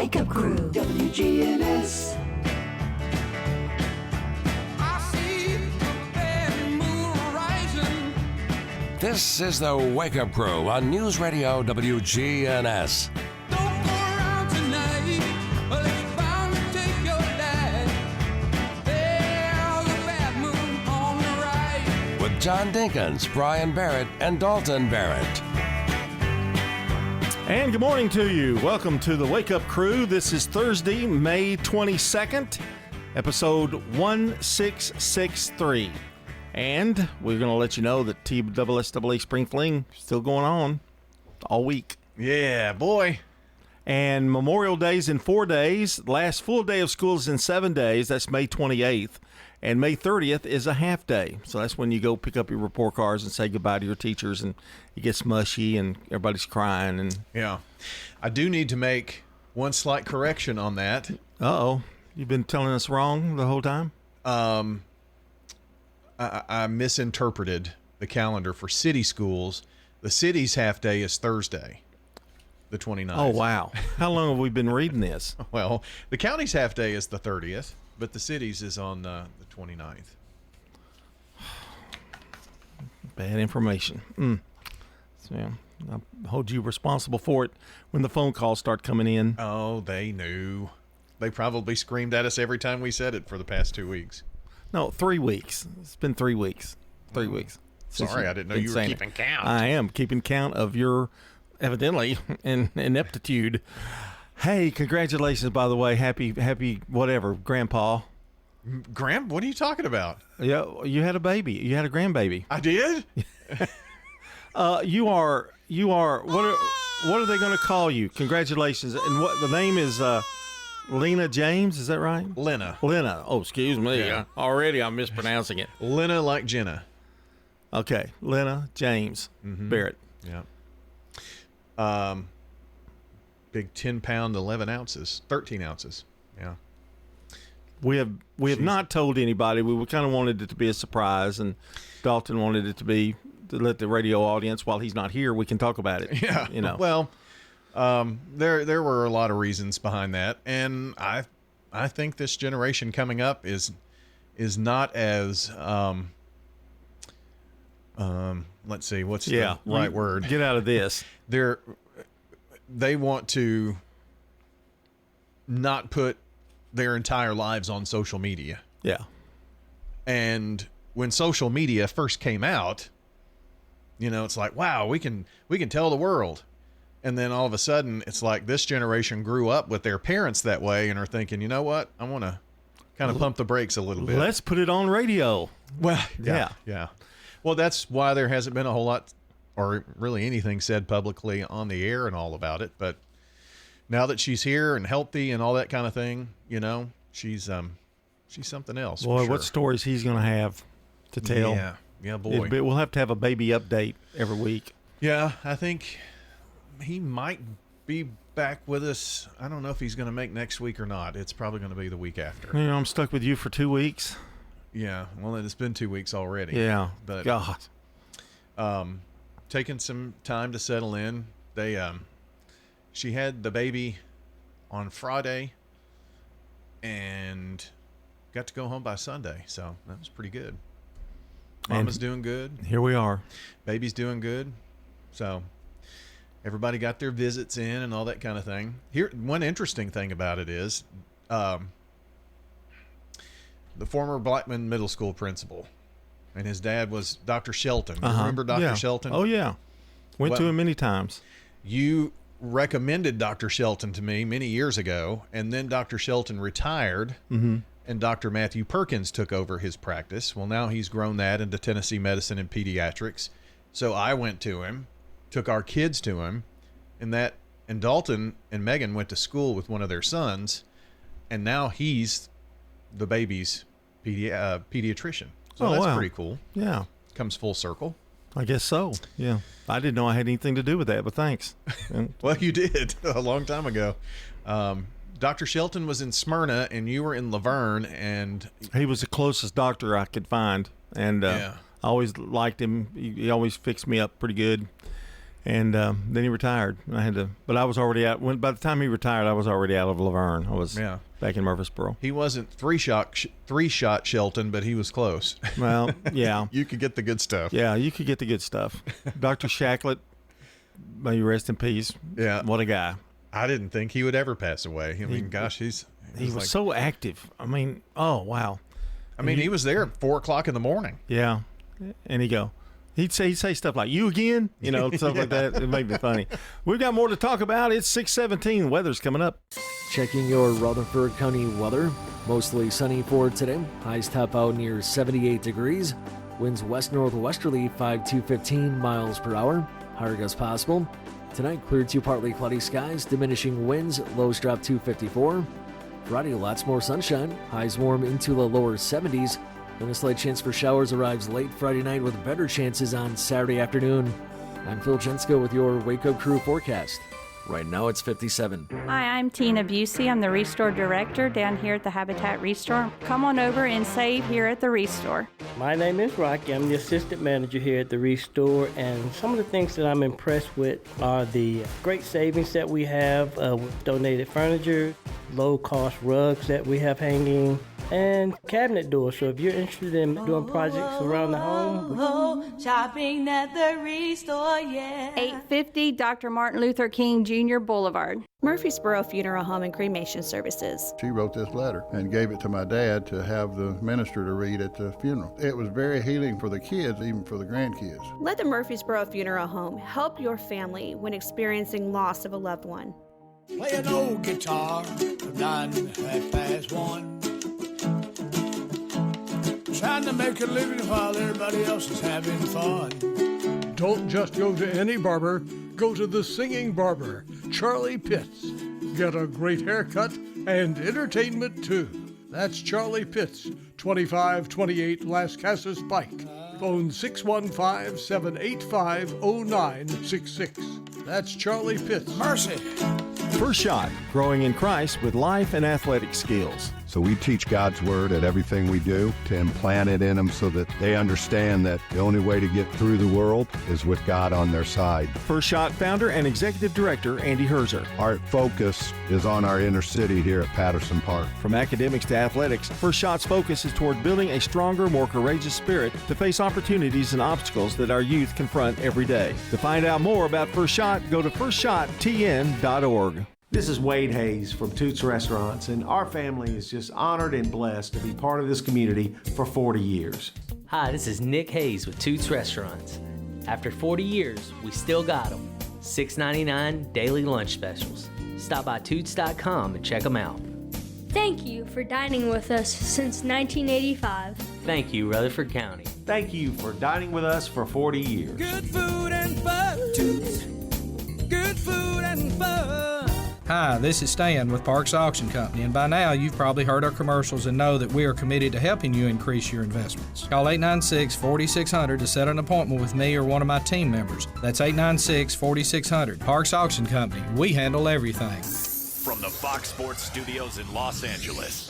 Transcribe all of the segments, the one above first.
Wake Up Crew, WGNS. This is the Wake Up Crew on News Radio WGNS. Don't go around tonight, let's finally take your life. There's a bad moon on the right. With John Dinkins, Brian Barrett, and Dalton Barrett. And good morning to you. Welcome to the Wake Up Crew. This is Thursday, May 22nd, episode 1663. And we're going to let you know that TSSAA Spring Fling is still going on all week. Yeah, boy. And Memorial Day's in 4 days. Last full day of school is in 7 days. That's May 28th. And May 30th is a half day. So that's when you go pick up your report cards and say goodbye to your teachers. And it gets mushy and everybody's crying. And Yeah. I do need to make one slight correction on that. uh-oh. You've been telling us wrong the whole time? I misinterpreted the calendar for city schools. The city's half day is Thursday, the 29th. Oh, wow. How long have we been reading this? Well, the county's half day is the 30th, but the city's is on the 29th. Bad information. So, yeah, I'll hold you responsible for it when the phone calls start coming in. Oh, they knew. They probably screamed at us every time we said it for the past 2 weeks. No, 3 weeks. It's been 3 weeks. 3 weeks. Sorry, I didn't know you were keeping count. I am keeping count of your, evidently, ineptitude. Hey, congratulations, by the way. Happy whatever, Grandpa. Graham, what are you talking about? Yeah, you had a baby. You had a grandbaby. I did? You are, what are they going to call you? Congratulations. And what, the name is, Lena James, is that right? Lena. Oh, excuse me. Yeah. Already I'm mispronouncing it. Lena like Jenna. Okay, Lena James Barrett. Yeah. Big 10-pound, 11 ounces, 13 ounces. Yeah. We have not told anybody. We kind of wanted it to be a surprise, and Dalton wanted it to be to let the radio audience, while he's not here, we can talk about it. Yeah. You know. Well, there were a lot of reasons behind that, and I think this generation coming up is not as let's see, what's the right word? Get out of this. They want to not put their entire lives on social media. Yeah. And when social media first came out, it's like, wow, we can tell the world. And then all of a sudden, it's like this generation grew up with their parents that way and are thinking, you know what? I want to kind of pump the brakes a little bit. Let's put it on radio. Well, Yeah. Well, that's why there hasn't been a whole lot or really anything said publicly on the air and all about it. But now that she's here and healthy and all that kind of thing, she's something else. Boy, for sure. what stories he's going to have to tell. Yeah, boy. We'll have to have a baby update every week. Yeah, I think he might be back with us. I don't know if he's going to make next week or not. It's probably going to be the week after. I'm stuck with you for 2 weeks. Yeah, well, it's been 2 weeks already. Yeah, but God. Taking some time to settle in. She had the baby on Friday and got to go home by Sunday, so that was pretty good. Mama's doing good. Here we are. Baby's doing good. So everybody got their visits in and all that kind of thing. Here, one interesting thing about it is the former Blackman Middle School principal, and his dad was Dr. Shelton. Remember Dr. Shelton? Oh, yeah. Went to him many times. You recommended Dr. Shelton to me many years ago, and then Dr. Shelton retired, and Dr. Matthew Perkins took over his practice. Well, now he's grown that into Tennessee medicine and pediatrics. So I went to him, took our kids to him, and Dalton and Megan went to school with one of their sons, and now he's the baby's pediatrician. So that's wow. pretty cool. Yeah. Comes full circle. I guess so. Yeah. I didn't know I had anything to do with that, but thanks. Well, you did a long time ago. Dr. Shelton was in Smyrna and you were in Laverne, and he was the closest doctor I could find. And I always liked him. He always fixed me up pretty good. And then he retired. I had to, but I was already out. By the time he retired, I was already out of Laverne. I was back in Murfreesboro. He wasn't three-shot Shelton, but he was close. Well, yeah. You could get the good stuff. Yeah, you could get the good stuff. Dr. Shacklett, may you rest in peace. Yeah. What a guy. I didn't think he would ever pass away. I mean, gosh, he was so active. I mean, oh, wow. I mean, he was there at 4 o'clock in the morning. Yeah. And he'd say stuff like, "You again?" Stuff like that. It made me funny. We've got more to talk about. It's 6:17. Weather's coming up. Checking your Rutherford County weather. Mostly sunny for today. Highs top out near 78 degrees. Winds west-northwesterly 5 to 15 miles per hour. Higher gusts possible. Tonight, clear to partly cloudy skies. Diminishing winds. Lows drop to 54. Friday, lots more sunshine. Highs warm into the lower 70s. Then a slight chance for showers arrives late Friday night with better chances on Saturday afternoon. I'm Phil Jensko with your Wake Up Crew forecast. Right now it's 57. Hi, I'm Tina Busey. I'm the Restore Director down here at the Habitat Restore. Come on over and save here at the Restore. My name is Rocky. I'm the Assistant Manager here at the Restore, and some of the things that I'm impressed with are the great savings that we have with donated furniture, low-cost rugs that we have hanging, and cabinet doors. So if you're interested in doing projects around the home, shopping at the Restore, yeah. 850 Dr. Martin Luther King Jr. Boulevard. Murfreesboro Funeral Home and Cremation Services. She wrote this letter and gave it to my dad to have the minister to read at the funeral. It was very healing for the kids, even for the grandkids. Let the Murfreesboro Funeral Home help your family when experiencing loss of a loved one. Play an old guitar from 9 to 1:30. Trying to make a living while everybody else is having fun. Don't just go to any barber, go to the singing barber, Charlie Pitts. Get a great haircut and entertainment too. That's Charlie Pitts, 2528 Las Casas Pike. Phone 615-785-0966. That's Charlie Pitts. Mercy. First Shot, growing in Christ with life and athletic skills. So we teach God's Word at everything we do to implant it in them so that they understand that the only way to get through the world is with God on their side. First Shot founder and executive director Andy Herzer. Our focus is on our inner city here at Patterson Park. From academics to athletics, First Shot's focus is toward building a stronger, more courageous spirit to face opportunities and obstacles that our youth confront every day. To find out more about First Shot, go to firstshottn.org. This is Wade Hayes from Toots Restaurants, and our family is just honored and blessed to be part of this community for 40 years. Hi, this is Nick Hayes with Toots Restaurants. After 40 years, we still got them. $6.99 daily lunch specials. Stop by Toots.com and check them out. Thank you for dining with us since 1985. Thank you, Rutherford County. Thank you for dining with us for 40 years. Good food and fun. Toots. Good food and fun. Hi, this is Stan with Parks Auction Company, and by now you've probably heard our commercials and know that we are committed to helping you increase your investments. Call 896-4600 to set an appointment with me or one of my team members. That's 896-4600. Parks Auction Company. We handle everything. From the Fox Sports Studios in Los Angeles,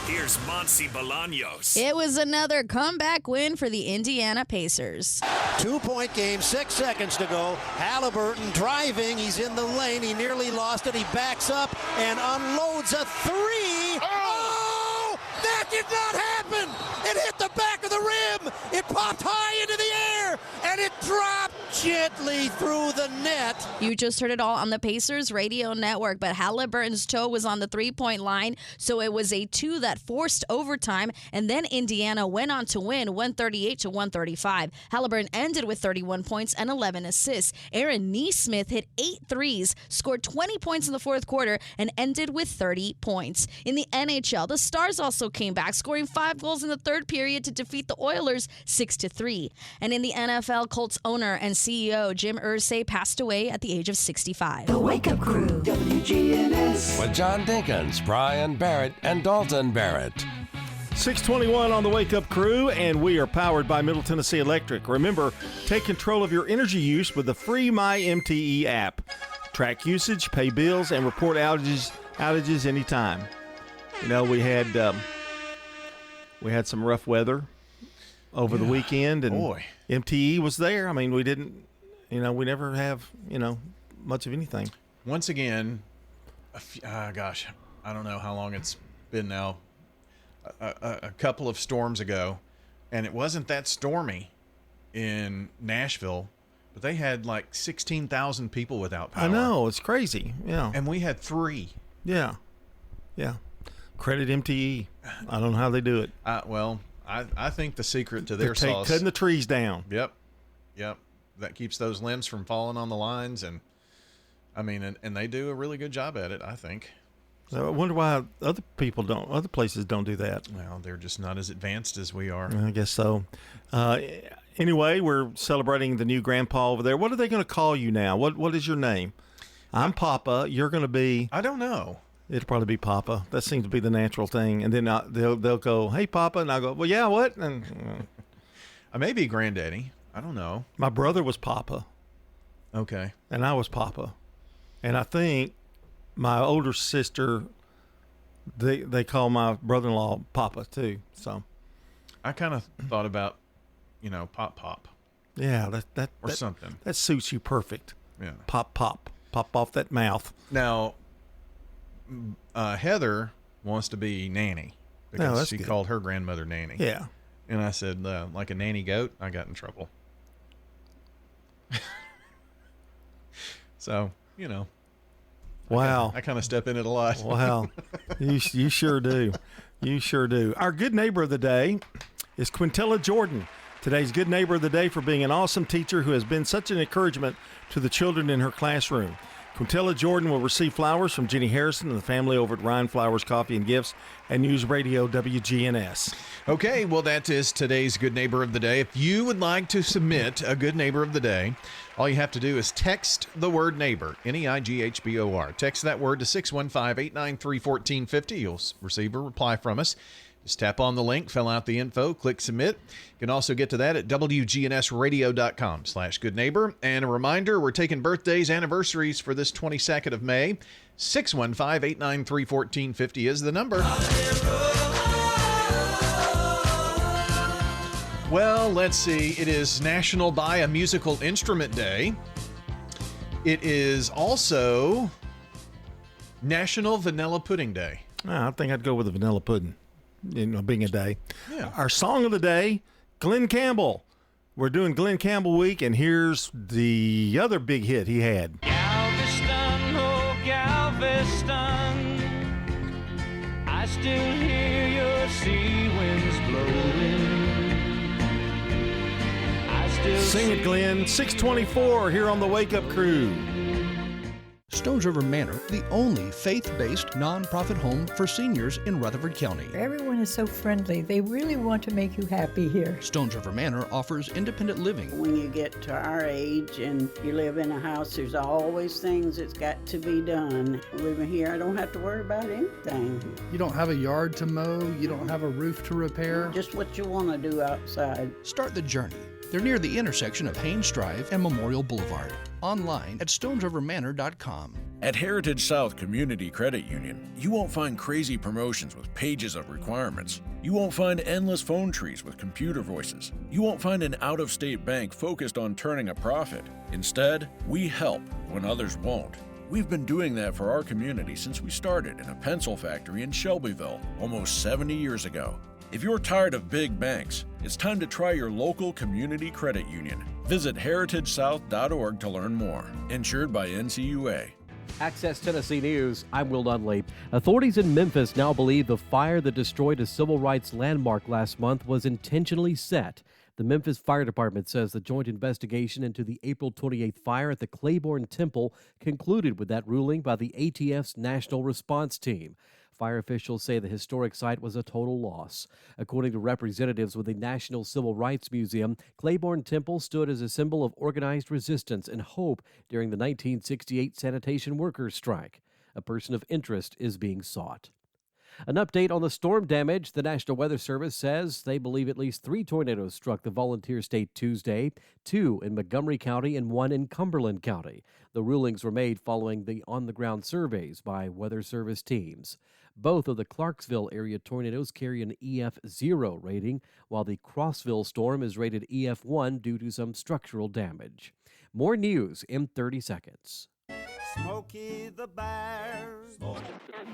here's Monsi Bolaños. It was another comeback win for the Indiana Pacers. 2-point game, 6 seconds to go. Halliburton driving. He's in the lane. He nearly lost it. He backs up and unloads a three. Oh! That did not happen. It hit the back of the rim. It popped high into the air, and it dropped gently through the net. You just heard it all on the Pacers radio network, but Halliburton's toe was on the three-point line, so it was a 2 that forced overtime, and then Indiana went on to win 138-135. Halliburton ended with 31 points and 11 assists. Aaron Nesmith hit 8 threes, scored 20 points in the fourth quarter, and ended with 30 points. In the NHL, the Stars also came back, scoring 5 goals in the third period to defeat the Oilers 6-3. And in the NFL, Colts owner and CEO Jim Irsay passed away at the age of 65. The Wake Up Crew, WGNS. With John Dinkins, Brian Barrett, and Dalton Barrett. 621 on the Wake Up Crew, and we are powered by Middle Tennessee Electric. Remember, take control of your energy use with the free MyMTE app. Track usage, pay bills, and report outages anytime. You know, we had some rough weather over the weekend, and MTE was there. I mean, we didn't We never have, much of anything. Once again, gosh, I don't know how long it's been now. A couple of storms ago, and it wasn't that stormy in Nashville, but they had like 16,000 people without power. I know, it's crazy. Yeah. And we had 3. Yeah. Credit MTE. I don't know how they do it. Well, I think the secret to their sauce, cutting the trees down. Yep. That keeps those limbs from falling on the lines, and and they do a really good job at it, I think. So I wonder why other places don't do that. Well, they're just not as advanced as we are. I guess so. Anyway, we're celebrating the new grandpa over there. What are they going to call you now? What is your name? I'm Papa. You're going to be... I don't know. It'll probably be Papa. That seems to be the natural thing. And then they'll go, hey, Papa. And I'll go, well, yeah, what? And I may be Granddaddy. I don't know. My brother was Papa. Okay. And I was Papa. And I think my older sister, they call my brother-in-law Papa too. So I kind of thought about, Pop. Yeah, that something. That suits you perfect. Yeah. Pop off that mouth. Now, Heather wants to be Nanny because she called her grandmother Nanny. Yeah. And I said, like a nanny goat, I got in trouble. So, Wow. I kind of step in it a lot. Wow. You sure do. You sure do. Our good neighbor of the day is Quintella Jordan. Today's good neighbor of the day for being an awesome teacher who has been such an encouragement to the children in her classroom. Quintella Jordan will receive flowers from Jenny Harrison and the family over at Ryan Flowers Coffee and Gifts and News Radio WGNS. Okay, well, that is today's Good Neighbor of the Day. If you would like to submit a Good Neighbor of the Day, all you have to do is text the word neighbor, NEIGHBOR. Text that word to 615-893-1450. You'll receive a reply from us. Just tap on the link, fill out the info, click submit. You can also get to that at WGNSradio.com/goodneighbor. And a reminder, we're taking birthdays, anniversaries for this 22nd of May. 615-893-1450 is the number. Well, let's see. It is National Buy a Musical Instrument Day. It is also National Vanilla Pudding Day. I think I'd go with the vanilla pudding, being a day. Yeah. Our song of the day, Glenn Campbell. We're doing Glenn Campbell Week, and here's the other big hit he had. Galveston, oh Galveston, I still hear your sea winds blowing. Sing it, Glenn. 624 here on the Wake Up Crew. Stones River Manor, the only faith-based nonprofit home for seniors in Rutherford County. Everyone is so friendly. They really want to make you happy here. Stones River Manor offers independent living. When you get to our age and you live in a house, there's always things that's got to be done. Living here, I don't have to worry about anything. You don't have a yard to mow. You don't have a roof to repair. Just what you want to do outside. Start the journey. They're near the intersection of Haynes Drive and Memorial Boulevard. Online at stonesrivermanor.com. At Heritage South Community Credit Union, you won't find crazy promotions with pages of requirements. You won't find endless phone trees with computer voices. You won't find an out-of-state bank focused on turning a profit. Instead, we help when others won't. We've been doing that for our community since we started in a pencil factory in Shelbyville almost 70 years ago. If you're tired of big banks, it's time to try your local community credit union. Visit heritagesouth.org to learn more. Insured by NCUA. Access Tennessee News, I'm Will Dudley. Authorities in Memphis now believe the fire that destroyed a civil rights landmark last month was intentionally set. The Memphis Fire Department says the joint investigation into the April 28th fire at the Claiborne Temple concluded with that ruling by the ATF's National Response Team. Fire officials say the historic site was a total loss. According to representatives with the National Civil Rights Museum, Claiborne Temple stood as a symbol of organized resistance and hope during the 1968 sanitation workers' strike. A person of interest is being sought. An update on the storm damage. The National Weather Service says they believe at least 3 tornadoes struck the Volunteer State Tuesday, 2 in Montgomery County and 1 in Cumberland County. The rulings were made following the on-the-ground surveys by Weather Service teams. Both of the Clarksville area tornadoes carry an EF0 rating, while the Crossville storm is rated EF1 due to some structural damage. More news in 30 seconds. Smokey the Bear.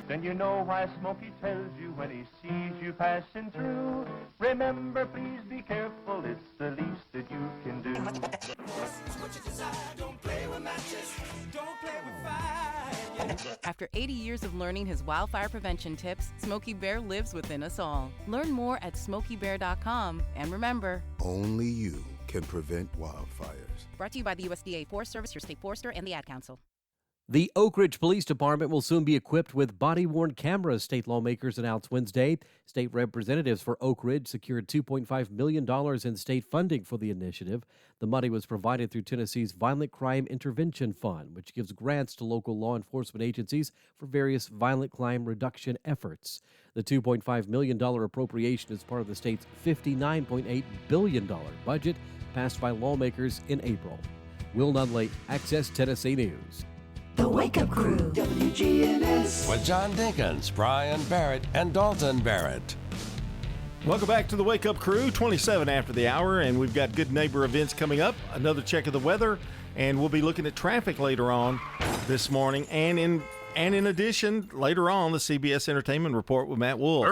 Then you know why Smokey tells you when he sees you passing through. Remember, please be careful, it's the least that you can do. What you desire, don't play with matches, don't play with fire. After 80 years of learning his wildfire prevention tips, Smokey Bear lives within us all. Learn more at SmokeyBear.com. And remember, only you can prevent wildfires. Brought to you by the USDA Forest Service, your state forester, and the Ad Council. The Oak Ridge Police Department will soon be equipped with body-worn cameras, state lawmakers announced Wednesday. State representatives for Oak Ridge secured $2.5 million in state funding for the initiative. The money was provided through Tennessee's Violent Crime Intervention Fund, which gives grants to local law enforcement agencies for various violent crime reduction efforts. The $2.5 million appropriation is part of the state's $59.8 billion budget passed by lawmakers in April. Will Nunley, Access Tennessee News. The Wake Up Crew, WGNS. With John Dinkins, Brian Barrett, and Dalton Barrett. Welcome back to the Wake Up Crew, 27 after the hour, and we've got good neighbor events coming up. Another check of the weather, and we'll be looking at traffic later on this morning. And in addition, later on, the CBS Entertainment Report with Matt Wolf.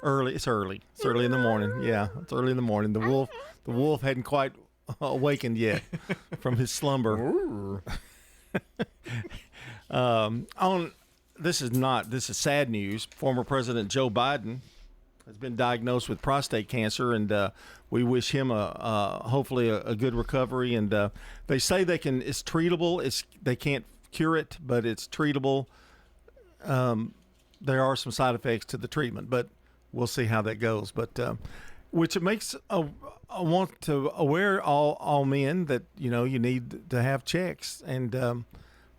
Early. It's early. It's early in the morning. Yeah, it's early in the morning. The wolf hadn't quite awakened yet from his slumber. This is sad news. Former President Joe Biden has been diagnosed with prostate cancer, and we wish him hopefully a good recovery. And they say it's treatable. They can't cure it, but it's treatable. There are some side effects to the treatment, but we'll see how that goes. But which it makes I want to aware all men that you need to have checks, and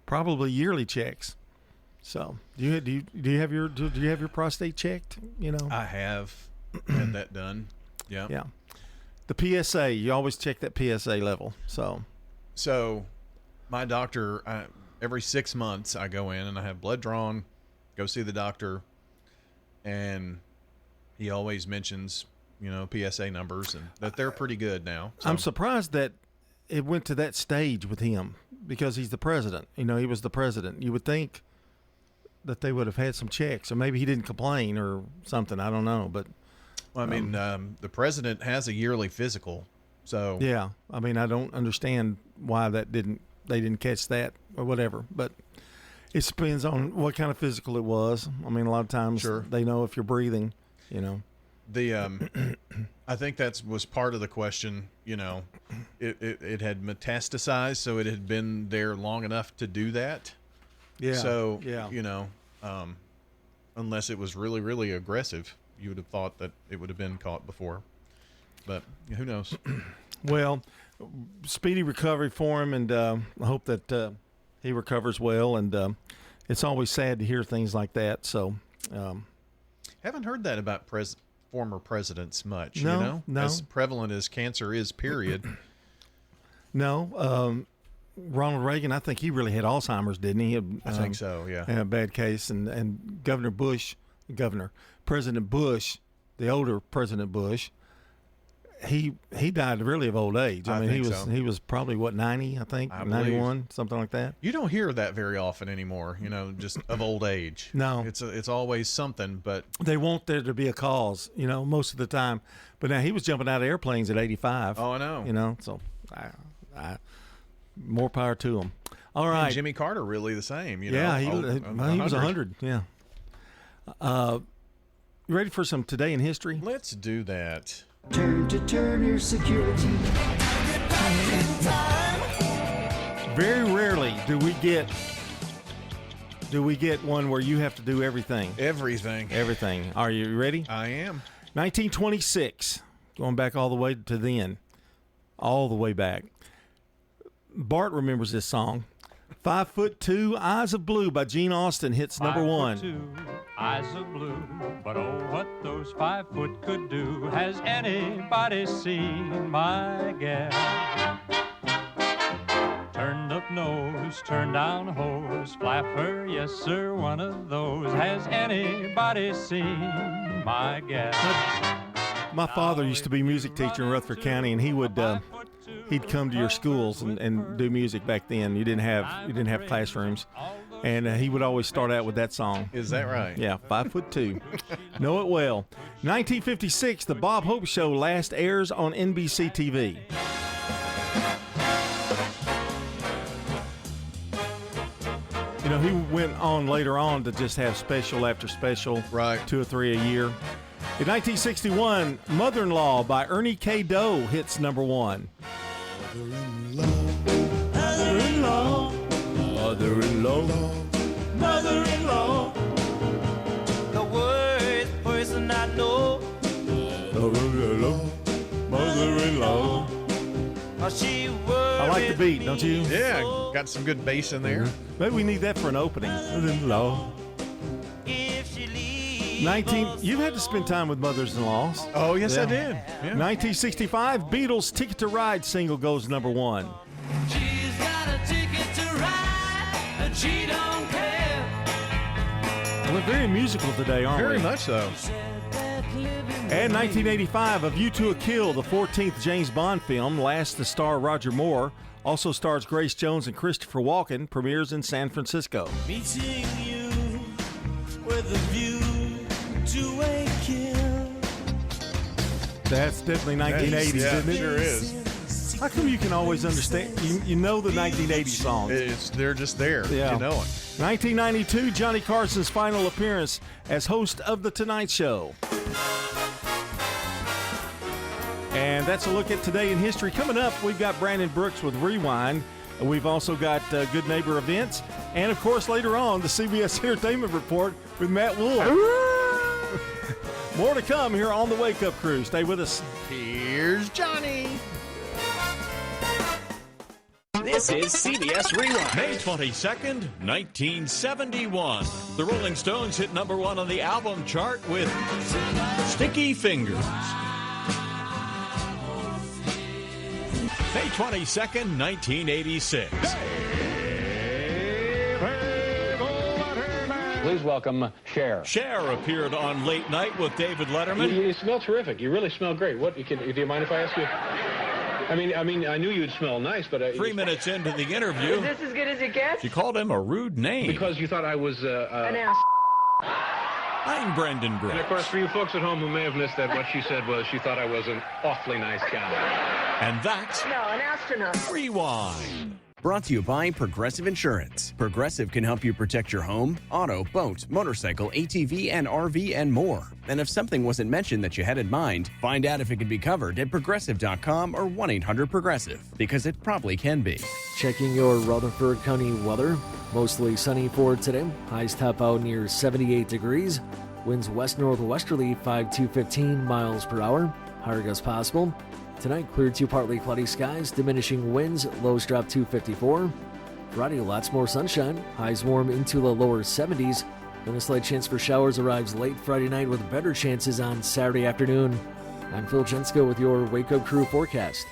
probably yearly checks. So do you have your prostate checked? I have had that done. Yeah. Yeah. The PSA, you always check that PSA level. So my doctor, every 6 months I go in and I have blood drawn, go see the doctor, and he always mentions PSA numbers and that they're pretty good now. So. I'm surprised that it went to that stage with him because he's the president. He was the president. You would think that they would have had some checks, or maybe he didn't complain or something. I don't know, but the president has a yearly physical. So yeah, I don't understand why they didn't catch that or whatever, but it depends on what kind of physical it was. A lot of times they know if you're breathing, I think that was part of the question. It had metastasized, so it had been there long enough to do that. Yeah. So yeah. Unless it was really, really aggressive, you would have thought that it would have been caught before. But who knows? Well, speedy recovery for him, and I hope that he recovers well. And it's always sad to hear things like that. So, haven't heard that about former presidents much. No. As prevalent as cancer is, period. No. Ronald Reagan, I think he really had Alzheimer's, didn't he? I think so, yeah. Had a bad case, and President Bush, the older President Bush, he died really of old age. He was probably 90, I think, 91, something like that. You don't hear that very often anymore, just of old age. No, it's always something, but they want there to be a cause, most of the time. But now he was jumping out of airplanes at 85. Oh, I know. So I more power to him. All right, and Jimmy Carter really the same. Yeah, he was 100. Yeah. You ready for some Today in History? Let's do that. Turn to Turner Security. Very rarely do we get one where you have to do everything. Everything. Are you ready? I am. 1926. Going back all the way to then. All the way back. Bart remembers this song. 5'2", Eyes of Blue by Gene Austin hits number 1. 5'2", eyes of blue, but oh, what those 5 foot could do. Has anybody seen my gal? Turned up nose, turned down hose, flapper, yes sir, one of those. Has anybody seen my gal? My father used to be music teacher in Rutherford County, and he would he'd come to your schools and do music back then. You didn't have classrooms, and he would always start out with that song. Is that right? Yeah, 5'2". Know it well. 1956, the Bob Hope Show last airs on NBC TV. You know, he went on later on to just have special after special, right? 2 or 3 a year. In 1961, Mother-in-Law by Ernie K. Doe hits number 1. Mother-in-law, Mother-in-law, mother-in-law, the worst person I know. Mother-in-law, mother-in-law. She I like the beat, don't you? Yeah, got some good bass in there. Maybe we need that for an opening. Mother-in-law. 19. You've had to spend time with mothers-in-laws. Oh, yes, I did. Yeah. 1965, Beatles' Ticket to Ride single goes number 1. She's got a ticket to ride, and she don't care. We're very musical today, aren't we? Very much so. And 1985, A View to a Kill, the 14th James Bond film, last to star Roger Moore, also stars Grace Jones and Christopher Walken, premieres in San Francisco. Meeting you with a view to a kill. That's definitely 1980s, isn't it? Sure is. How come you can always understand? You know the 1980 songs. They're just there. Yeah. You know it. 1992, Johnny Carson's final appearance as host of The Tonight Show. And that's a look at Today in History. Coming up, we've got Brandon Brooks with Rewind. We've also got Good Neighbor Events. And, of course, later on, the CBS Entertainment Report with Matt Wolf. More to come here on the Wake Up Crew. Stay with us. Here's Johnny. This is CBS Rewind. May 22nd, 1971. The Rolling Stones hit number 1 on the album chart with Sticky Fingers. May 22nd, 1986. Please welcome Cher. Cher appeared on Late Night with David Letterman. You smell terrific. You really smell great. Do you mind if I ask you? I mean, I knew you'd smell nice, but 3 minutes into the interview, Is this as good as it gets? she called him a rude name. Because you thought I was An ass. I'm Brendan Brooks. And of course, for you folks at home who may have missed that, what she said was she thought I was an awfully nice guy. And that's No, an astronaut. Rewind. Brought to you by Progressive Insurance. Progressive can help you protect your home, auto, boat, motorcycle, ATV, and RV, and more. And if something wasn't mentioned that you had in mind, find out if it can be covered at Progressive.com or 1-800-PROGRESSIVE, because it probably can be. Checking your Rutherford County weather. Mostly sunny for today. Highs top out near 78 degrees. Winds west-northwesterly 5 to 15 miles per hour. Higher gusts possible. Tonight, clear to partly cloudy skies, diminishing winds, lows drop to 54. Friday, lots more sunshine, highs warm into the lower 70s. Then a slight chance for showers arrives late Friday night with better chances on Saturday afternoon. I'm Phil Jensko with your Wake Up Crew forecast.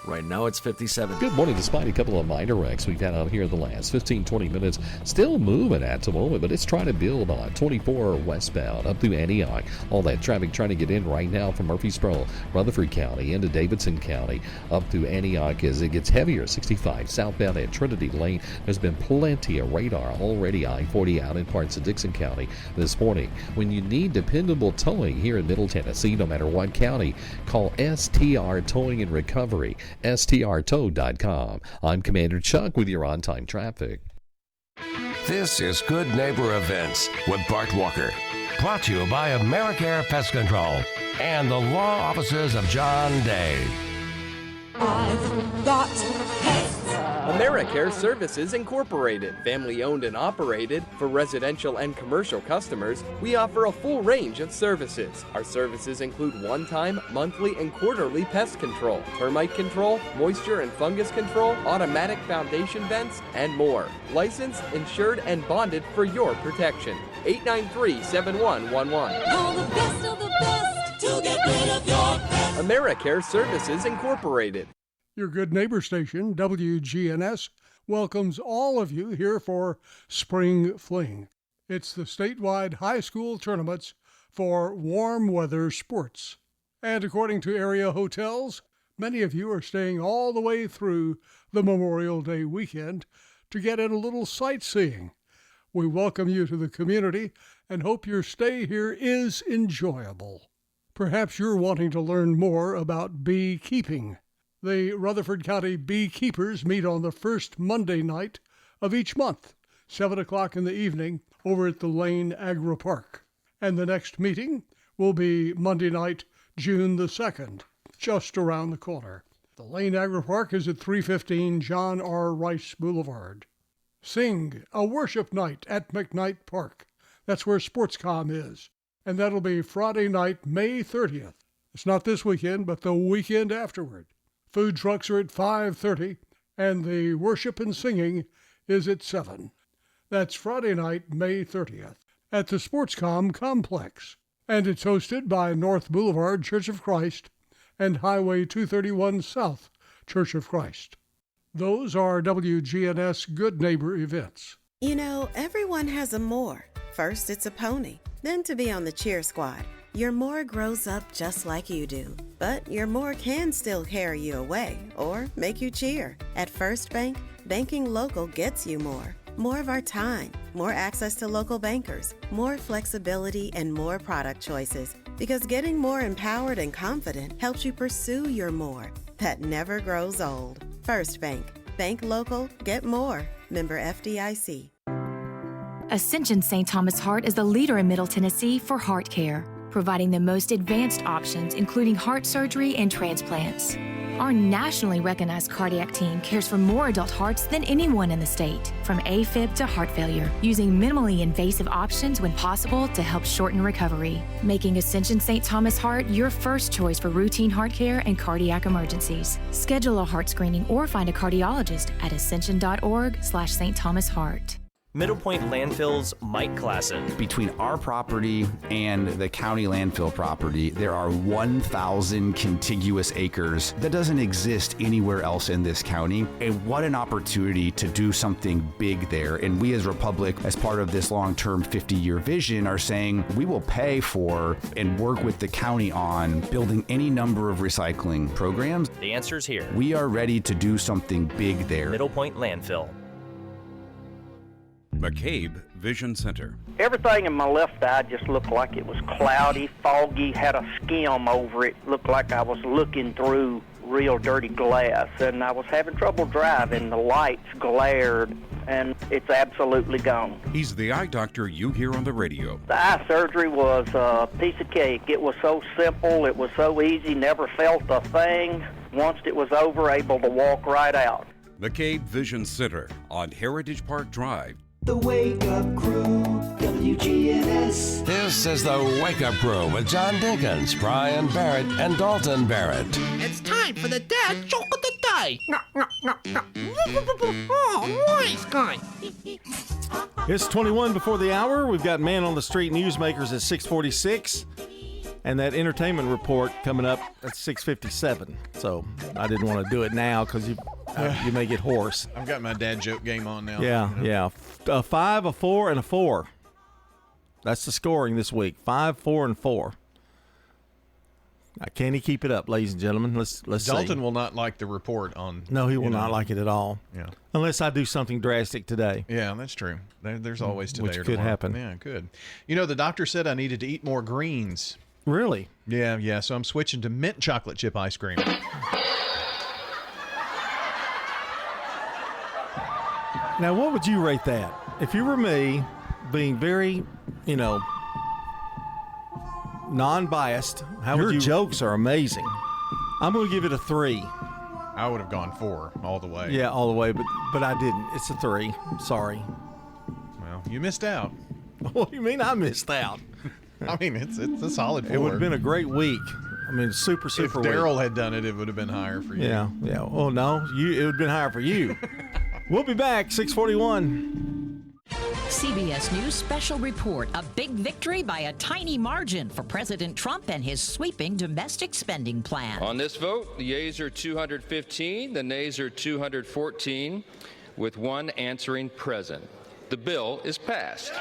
Right now it's 57. Good morning. Despite a couple of minor wrecks we've had out here in the last 15-20 minutes, still moving at the moment, but it's trying to build on 24 westbound up through Antioch. All that traffic trying to get in right now from Murfreesboro, Rutherford County, into Davidson County, up through Antioch as it gets heavier. 65 southbound at Trinity Lane. There's been plenty of radar already. I-40 out in parts of Dixon County this morning. When you need dependable towing here in Middle Tennessee, no matter what county, call STR Towing and Recovery. STRtow.com. I'm Commander Chuck with your on-time traffic. This is Good Neighbor Events with Bart Walker. Brought to you by AmeriCare Pest Control and the law offices of John Day. I've got pets. AmeriCare Services Incorporated, family-owned and operated. For residential and commercial customers, we offer a full range of services. Our services include one-time, monthly, and quarterly pest control, termite control, moisture and fungus control, automatic foundation vents, and more. Licensed, insured, and bonded for your protection. 893-7111. All the best of the best to get rid of your pets. AmeriCare Services Incorporated. Your good neighbor station, WGNS, welcomes all of you here for Spring Fling. It's the statewide high school tournaments for warm weather sports. And according to area hotels, many of you are staying all the way through the Memorial Day weekend to get in a little sightseeing. We welcome you to the community and hope your stay here is enjoyable. Perhaps you're wanting to learn more about beekeeping. The Rutherford County Beekeepers meet on the first Monday night of each month, 7 o'clock in the evening, over at the Lane Agri Park. And the next meeting will be Monday night, June the 2nd, just around the corner. The Lane Agri Park is at 315 John R. Rice Boulevard. Sing, a worship night at McKnight Park. That's where Sportscom is. And that'll be Friday night, May 30th. It's not this weekend, but the weekend afterward. Food trucks are at 5:30, and the worship and singing is at 7. That's Friday night, May 30th, at the Sportscom Complex. And it's hosted by North Boulevard Church of Christ and Highway 231 South Church of Christ. Those are WGNS Good Neighbor events. You know, everyone has a more. First, it's a pony. Then to be on the cheer squad. Your more grows up just like you do. But your more can still carry you away or make you cheer. At First Bank, banking local gets you more. More of our time, more access to local bankers, more flexibility, and more product choices. Because getting more empowered and confident helps you pursue your more that never grows old. First Bank. Bank local, get more. Member FDIC. Ascension St. Thomas Heart is the leader in Middle Tennessee for heart care, providing the most advanced options, including heart surgery and transplants. Our nationally recognized cardiac team cares for more adult hearts than anyone in the state, from AFib to heart failure, using minimally invasive options when possible to help shorten recovery, making Ascension St. Thomas Heart your first choice for routine heart care and cardiac emergencies. Schedule a heart screening or find a cardiologist at ascension.org/St. Thomas Heart. Middle Point Landfill's Mike Klassen. Between our property and the county landfill property, there are 1,000 contiguous acres that doesn't exist anywhere else in this county. And what an opportunity to do something big there. And we as Republic, as part of this long-term 50-year vision, are saying we will pay for and work with the county on building any number of recycling programs. The answer's here. We are ready to do something big there. Middle Point Landfill. McCabe Vision Center. Everything in my left eye just looked like it was cloudy, foggy, had a skim over it. Looked like I was looking through real dirty glass, and I was having trouble driving. The lights glared, and it's absolutely gone. He's the eye doctor you hear on the radio. The eye surgery was a piece of cake. It was so simple, it was so easy, never felt a thing. Once it was over, able to walk right out. McCabe Vision Center on Heritage Park Drive. The Wake Up Crew, WGNS. This is the Wake Up Crew with John Dinkins, Brian Barrett, and Dalton Barrett. It's time for the dad joke of the day. Oh, nice guy. It's 21 before the hour. We've got Man on the Street Newsmakers at 6:46. And that entertainment report coming up at 6:57. So I didn't want to do it now because you may get hoarse. I've got my dad joke game on now. Yeah. A 5, a 4, and a 4. That's the scoring this week. 5, 4, and 4. Can he keep it up, ladies and gentlemen? Let's see. Dalton will not like the report on. No, he will not like it at all. Yeah. Unless I do something drastic today. Yeah, that's true. There's always today which or could tomorrow. happen. Yeah, good. You know, the doctor said I needed to eat more greens. Really? Yeah. So I'm switching to mint chocolate chip ice cream. Now, what would you rate that? If you were me, being very, non-biased, your jokes are amazing. I'm going to give it a 3. I would have gone 4 all the way. Yeah, all the way, but I didn't. It's a 3. Sorry. Well, you missed out. What do you mean I missed out? I mean, it's a solid 4. It would have been a great week. I mean, super If week. Daryl had done it, it would have been higher for you. Yeah. Oh, no. It would have been higher for you. We'll be back, 6:41. CBS News special report. A big victory by a tiny margin for President Trump and his sweeping domestic spending plan. On this vote, the yeas are 215, the nays are 214, with one answering present. The bill is passed.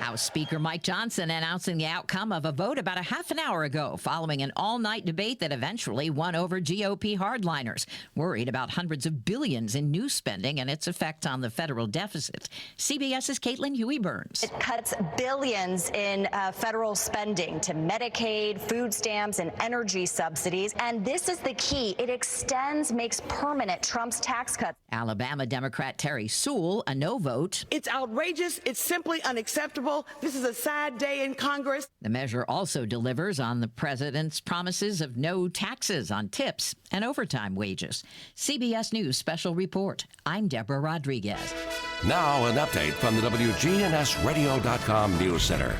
House Speaker Mike Johnson announcing the outcome of a vote about a half an hour ago following an all-night debate that eventually won over GOP hardliners, worried about hundreds of billions in new spending and its effect on the federal deficit. CBS's Caitlin Huey-Burns. It cuts billions in federal spending to Medicaid, food stamps, and energy subsidies. And this is the key. It extends, makes permanent Trump's tax cuts. Alabama Democrat Terry Sewell, a no vote. It's outrageous. It's simply unacceptable. This is a sad day in Congress. The measure also delivers on the president's promises of no taxes on tips and overtime wages. CBS News Special Report. I'm Deborah Rodriguez. Now an update from the WGNSradio.com News Center.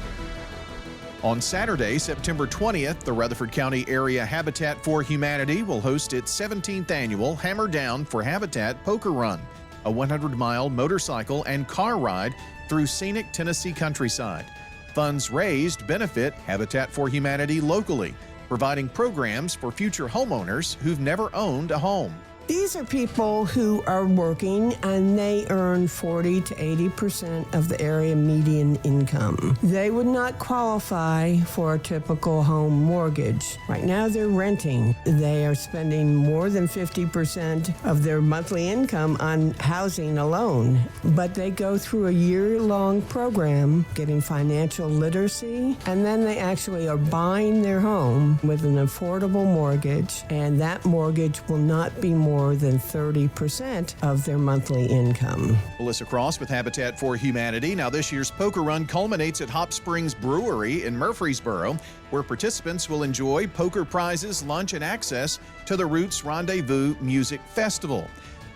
On Saturday, September 20th, the Rutherford County Area Habitat for Humanity will host its 17th annual Hammer Down for Habitat Poker Run, a 100-mile motorcycle and car ride through scenic Tennessee countryside. Funds raised benefit Habitat for Humanity locally, providing programs for future homeowners who've never owned a home. These are people who are working and they earn 40 to 80% of the area median income. They would not qualify for a typical home mortgage. Right now they're renting. They are spending more than 50% of their monthly income on housing alone. But they go through a year-long program getting financial literacy, and then they actually are buying their home with an affordable mortgage, and that mortgage will not be more than 30% of their monthly income. Melissa Cross with Habitat for Humanity. Now, this year's poker run culminates at Hop Springs Brewery in Murfreesboro, where participants will enjoy poker prizes, lunch, and access to the Roots Rendezvous Music Festival.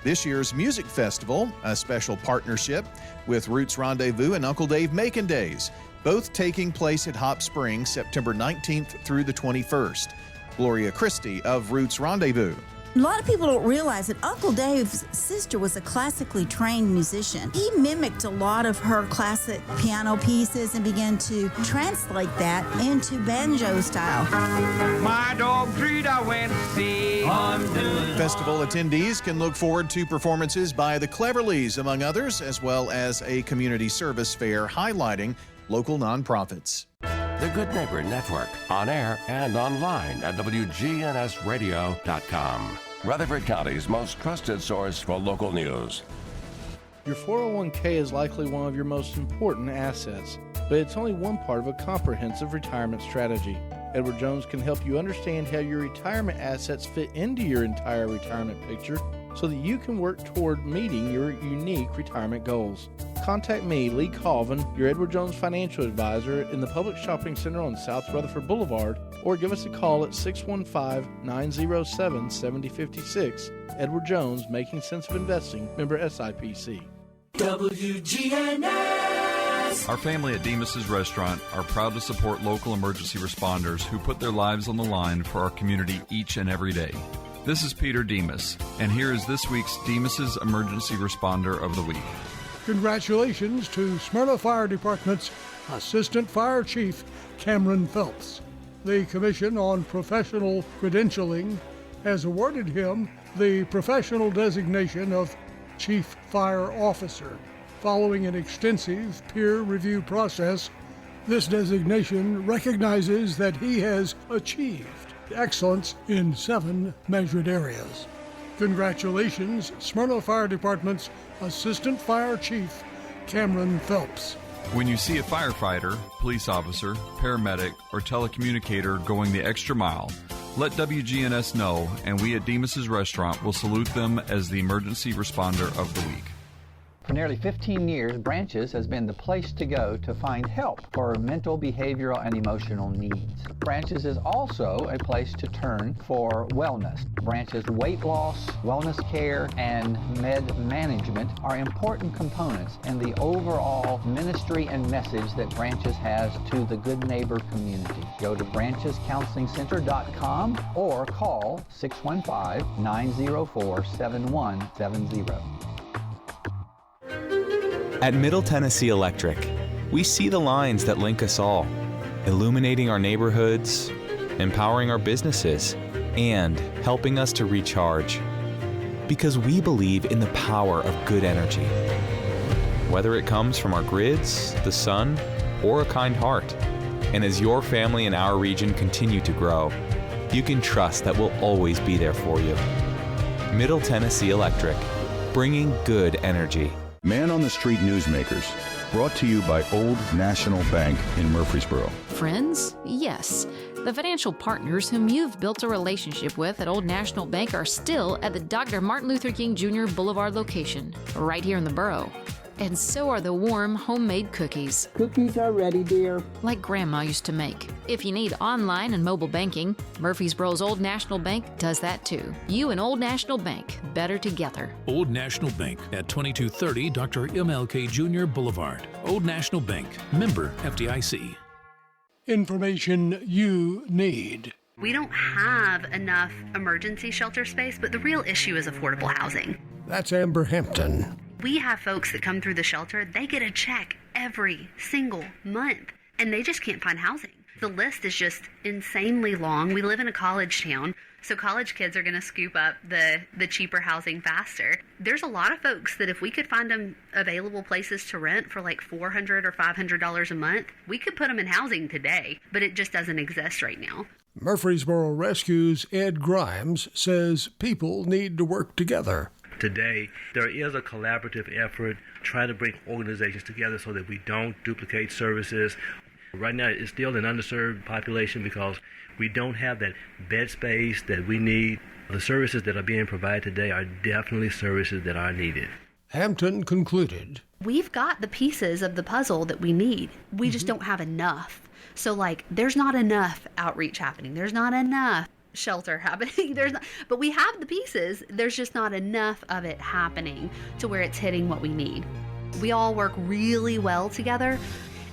This year's music festival, a special partnership with Roots Rendezvous and Uncle Dave Macon Days, both taking place at Hop Springs September 19th through the 21st. Gloria Christie of Roots Rendezvous. A lot of people don't realize that Uncle Dave's sister was a classically trained musician. He mimicked a lot of her classic piano pieces and began to translate that into banjo style. My dog treat I went to see. Festival attendees can look forward to performances by the Cleverleys, among others, as well as a community service fair highlighting local nonprofits. The Good Neighbor Network, on air and online at WGNSradio.com. Rutherford County's most trusted source for local news. Your 401k is likely one of your most important assets, but it's only one part of a comprehensive retirement strategy. Edward Jones can help you understand how your retirement assets fit into your entire retirement picture so that you can work toward meeting your unique retirement goals. Contact me, Lee Colvin, your Edward Jones financial advisor in the Public Shopping Center on South Rutherford Boulevard, or give us a call at 615-907-7056. Edward Jones, Making Sense of Investing, member SIPC. WGNS. Our family at Demas's Restaurant are proud to support local emergency responders who put their lives on the line for our community each and every day. This is Peter Demas, and here is this week's Demas's Emergency Responder of the Week. Congratulations to Smyrna Fire Department's Assistant Fire Chief, Cameron Phelps. The Commission on Professional Credentialing has awarded him the professional designation of Chief Fire Officer. Following an extensive peer review process, this designation recognizes that he has achieved excellence in 7 measured areas. Congratulations, Smyrna Fire Department's Assistant Fire Chief, Cameron Phelps. When you see a firefighter, police officer, paramedic, or telecommunicator going the extra mile, let WGNS know, and we at Demas's Restaurant will salute them as the Emergency Responder of the Week. For nearly 15 years, Branches has been the place to go to find help for mental, behavioral, and emotional needs. Branches is also a place to turn for wellness. Branches weight loss, wellness care, and med management are important components in the overall ministry and message that Branches has to the Good Neighbor community. Go to branchescounselingcenter.com or call 615-904-7170. At Middle Tennessee Electric, we see the lines that link us all, illuminating our neighborhoods, empowering our businesses, and helping us to recharge. Because we believe in the power of good energy. Whether it comes from our grids, the sun, or a kind heart. And as your family and our region continue to grow, you can trust that we'll always be there for you. Middle Tennessee Electric, bringing good energy. Man on the Street Newsmakers, brought to you by Old National Bank in Murfreesboro. Friends? Yes. The financial partners whom you've built a relationship with at Old National Bank are still at the Dr. Martin Luther King Jr. Boulevard location, right here in the borough. And so are the warm, homemade cookies. Cookies are ready, dear. Like Grandma used to make. If you need online and mobile banking, Murfreesboro's Old National Bank does that too. You and Old National Bank, better together. Old National Bank at 2230 Dr. MLK Jr. Boulevard. Old National Bank, member FDIC. Information you need. We don't have enough emergency shelter space, but the real issue is affordable housing. That's Amber Hampton. We have folks that come through the shelter, they get a check every single month, and they just can't find housing. The list is just insanely long. We live in a college town, so college kids are going to scoop up the cheaper housing faster. There's a lot of folks that if we could find them available places to rent for like $400 or $500 a month, we could put them in housing today, but it just doesn't exist right now. Murfreesboro Rescue's Ed Grimes says people need to work together. Today, there is a collaborative effort trying to bring organizations together so that we don't duplicate services. Right now, it's still an underserved population because we don't have that bed space that we need. The services that are being provided today are definitely services that are needed. Hampton concluded. We've got the pieces of the puzzle that we need. We just don't have enough. So, there's not enough outreach happening. There's not enough shelter happening. But we have the pieces. There's just not enough of it happening to where it's hitting what we need. We all work really well together,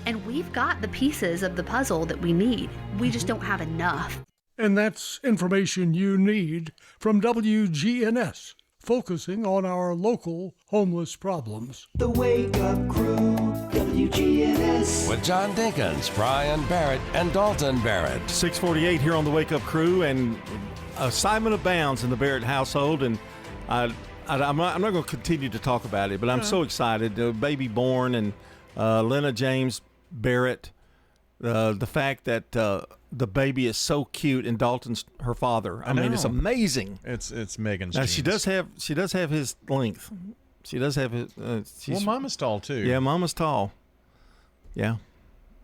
and we've got the pieces of the puzzle that we need. We just don't have enough. And that's information you need from WGNS, focusing on our local homeless problems. The Wake Up Crew, WGNS. With John Dinkins, Brian Barrett, and Dalton Barrett. 648 here on the Wake Up Crew, and assignment abounds in the Barrett household, and I'm not going to continue to talk about it, but I'm so excited. The baby born, and Lena James Barrett, the fact that the baby is so cute, and Dalton's her father. I mean, it's amazing. It's Megan's. Now, she does have his length. She does have his. Well, Mama's tall too. Yeah, Mama's tall. Yeah,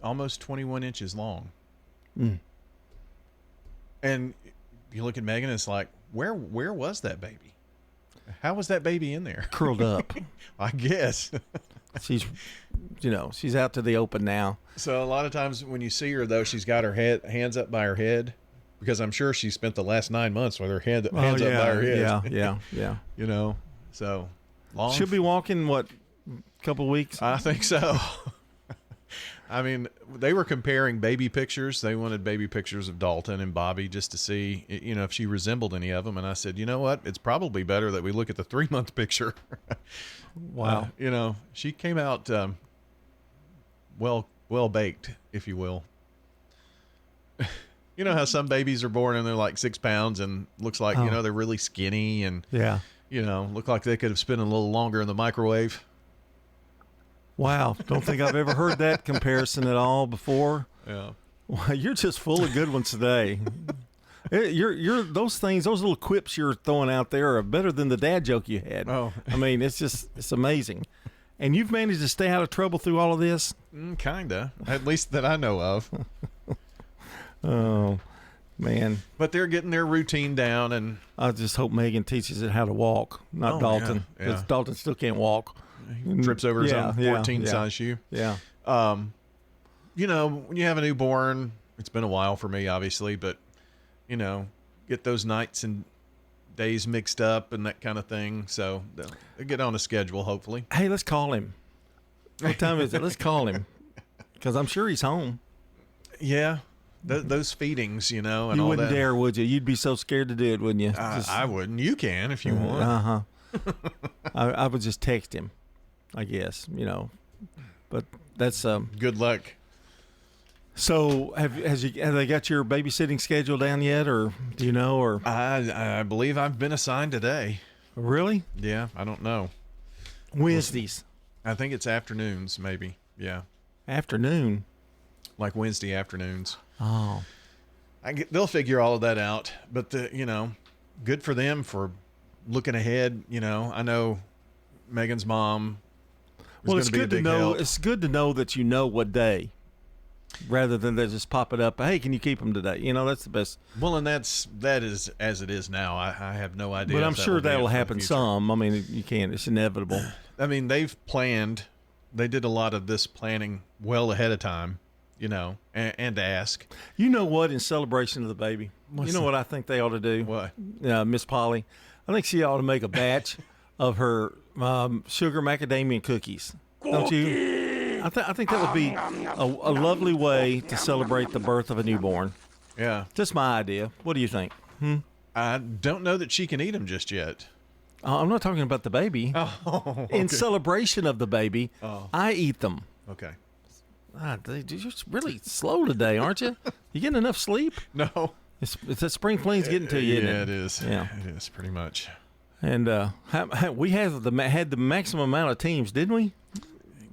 almost 21 inches long. Mm. And you look at Megan, it's like, where was that baby? How was that baby in there? Curled up. I guess. She's out to the open now. So a lot of times when you see her, though, she's got her hands up by her head, because I'm sure she spent the last 9 months with her hands up by her head. Yeah. So long. She'll be walking, what, a couple of weeks? I think so. I mean, they were comparing baby pictures. They wanted baby pictures of Dalton and Bobby just to see, if she resembled any of them. And I said, you know what? It's probably better that we look at the 3-month picture. Wow. She came out well baked, if you will. You know how some babies are born and they're like 6 pounds and looks like, they're really skinny and, look like they could have spent a little longer in the microwave. Wow. Don't think I've ever heard that comparison at all before. Yeah. Well, you're just full of good ones today. You're those little quips you're throwing out there are better than the dad joke you had. Oh. I mean, it's amazing. And you've managed to stay out of trouble through all of this? Kinda. At least that I know of. Oh, man. But they're getting their routine down, and I just hope Megan teaches it how to walk, not Dalton. Because Dalton still can't walk. He trips over his own 14-size shoe. Yeah. When you have a newborn, it's been a while for me, obviously, but, get those nights and days mixed up and that kind of thing. So they'll get on a schedule, hopefully. Hey, let's call him. What time is it? Let's call him. Because I'm sure he's home. Yeah. Those feedings, and all that. You wouldn't dare, would you? You'd be so scared to do it, wouldn't you? I wouldn't. You can if you want. Uh-huh. I would just text him, I guess, But that's good luck. So have they got your babysitting schedule down yet, or do you know? Or I believe I've been assigned today. Really? Yeah, I don't know. Wednesdays. I think it's afternoons, maybe. Yeah. Afternoon. Like Wednesday afternoons. Oh. They'll figure all of that out. But, good for them for looking ahead. I know Megan's mom is going to be a big help. It's good to know that you know what day, rather than they just pop it up. Hey, can you keep them today? That's the best. Well, and that is as it is now. I have no idea. But I'm sure that'll happen some. I mean, you can't. It's inevitable. I mean, they've planned. They did a lot of this planning well ahead of time, and ask. You know what? In celebration of the baby, what I think they ought to do? What? Miss Polly, I think she ought to make a batch of her sugar macadamia cookies. Don't you? I think that would be a lovely way to celebrate the birth of a newborn. Yeah. Just my idea. What do you think? I don't know that she can eat them just yet. I'm not talking about the baby. Oh, okay. In celebration of the baby, I eat them. Okay. You're really slow today, aren't you? You getting enough sleep? No. It's that spring clean's getting to you, isn't it? Yeah, it is. Yeah, it is pretty much. And we had the maximum amount of teams, didn't we?